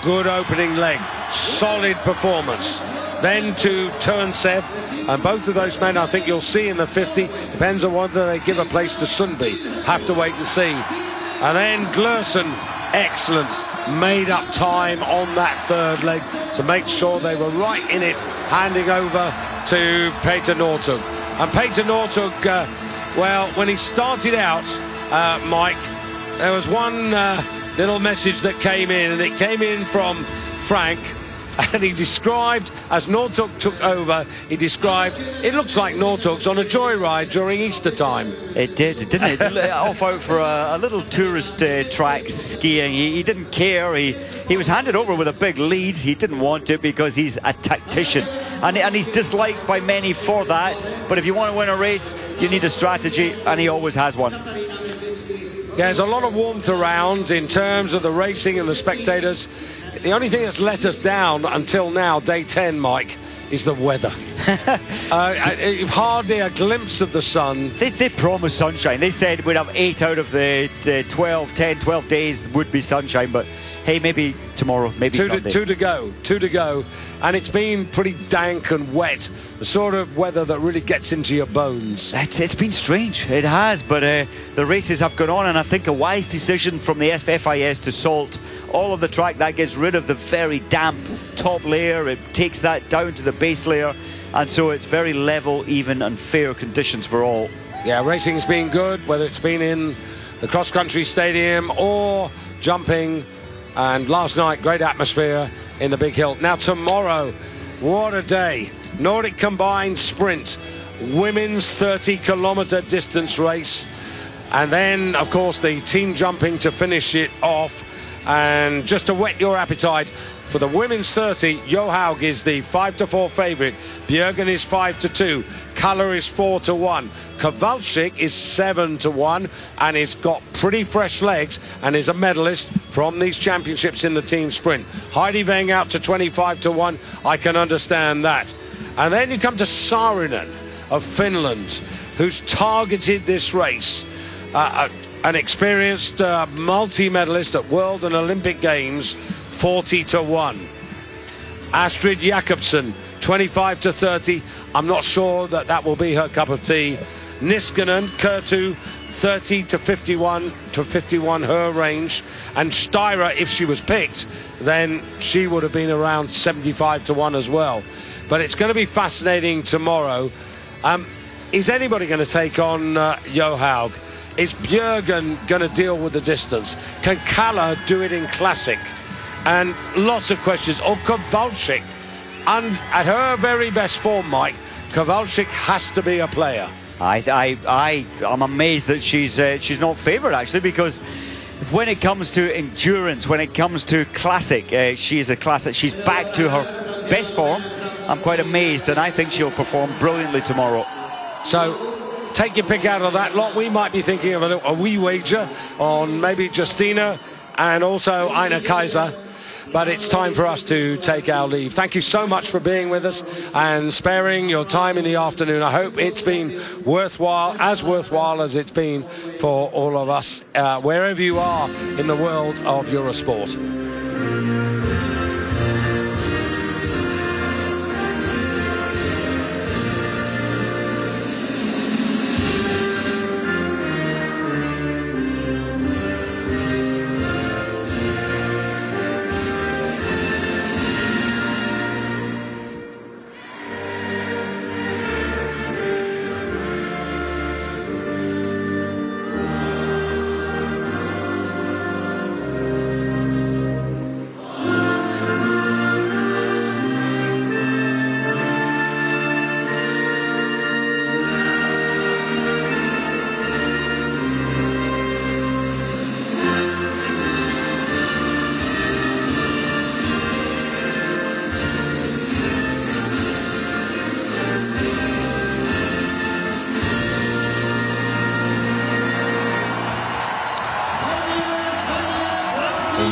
good opening leg, solid performance. Then to Turnsev, and both of those men I think you'll see in the 50. Depends on whether they give a place to Sundby. Have to wait and see. And then Glersen, excellent, made up time on that third leg to make sure they were right in it, handing over to Peter Northug. And Peter Northug, well, when he started out, Mike, there was one little message that came in, and it came in from Frank, and he described, as Northug took over, he described, it looks like Northug's on a joyride during Easter time. It did, didn't it? Off out for a little tourist track skiing. He didn't care. He was handed over with a big lead. He didn't want it because he's a tactician. And he's disliked by many for that. But if you want to win a race, you need a strategy, and he always has one. There's a lot of warmth around in terms of the racing and the spectators. The only thing that's let us down until now, day 10, Mike, is the weather. Hardly a glimpse of the sun. They promised sunshine. They said we'd have 8 out of the 12 days would be sunshine, but hey, maybe tomorrow, maybe Sunday. Two to go. And it's been pretty dank and wet, the sort of weather that really gets into your bones. It's been strange, it has, but the races have gone on, and I think a wise decision from the FIS to salt all of the track. That gets rid of the very damp top layer, it takes that down to the base layer, and so it's very level, even and fair conditions for all. Yeah, racing's been good, whether it's been in the cross-country stadium or jumping. And last night, great atmosphere in the Big Hill. Now tomorrow, what a day. Nordic combined sprint, women's 30-kilometre distance race. And then, of course, the team jumping to finish it off. And just to whet your appetite, for the women's 30, Johaug is the 5-4 favourite. Bjørgen is 5-2. Kaller is 4-1. Kowalczyk is 7-1 and he's got pretty fresh legs and is a medalist from these championships in the team sprint. Heidi Weng out to 25-1. I can understand that. And then you come to Saarinen of Finland, who's targeted this race. An experienced multi-medalist at World and Olympic Games, 40-1. Astrid Jakobsen, 25-30. I'm not sure that will be her cup of tea. Niskanen, Kertu, 30-51 her range, and Styra, if she was picked, then she would have been around 75-1 as well. But it's going to be fascinating tomorrow. Is anybody going to take on Johaug? Is Bjørgen going to deal with the distance? Can Kalle do it in classic? And lots of questions. Or Kowalczyk, and at her very best form, Mike, Kowalczyk has to be a player. I'm amazed that she's not favoured, actually, because when it comes to endurance, when it comes to classic, she is a classic. She's back to her best form. I'm quite amazed, and I think she'll perform brilliantly tomorrow. So take your pick out of that lot. We might be thinking of a wee wager on maybe Justina and also Ina Kaiser. But it's time for us to take our leave. Thank you so much for being with us and sparing your time in the afternoon. I hope it's been worthwhile as it's been for all of us, wherever you are in the world of Eurosport.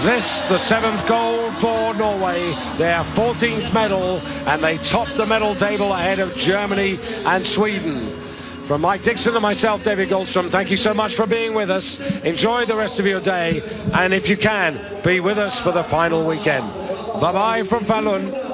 This, the 7th gold for Norway, their 14th medal, and they top the medal table ahead of Germany and Sweden. From Mike Dixon and myself, David Goldstrom, thank you so much for being with us. Enjoy the rest of your day, and if you can, be with us for the final weekend. Bye-bye from Falun.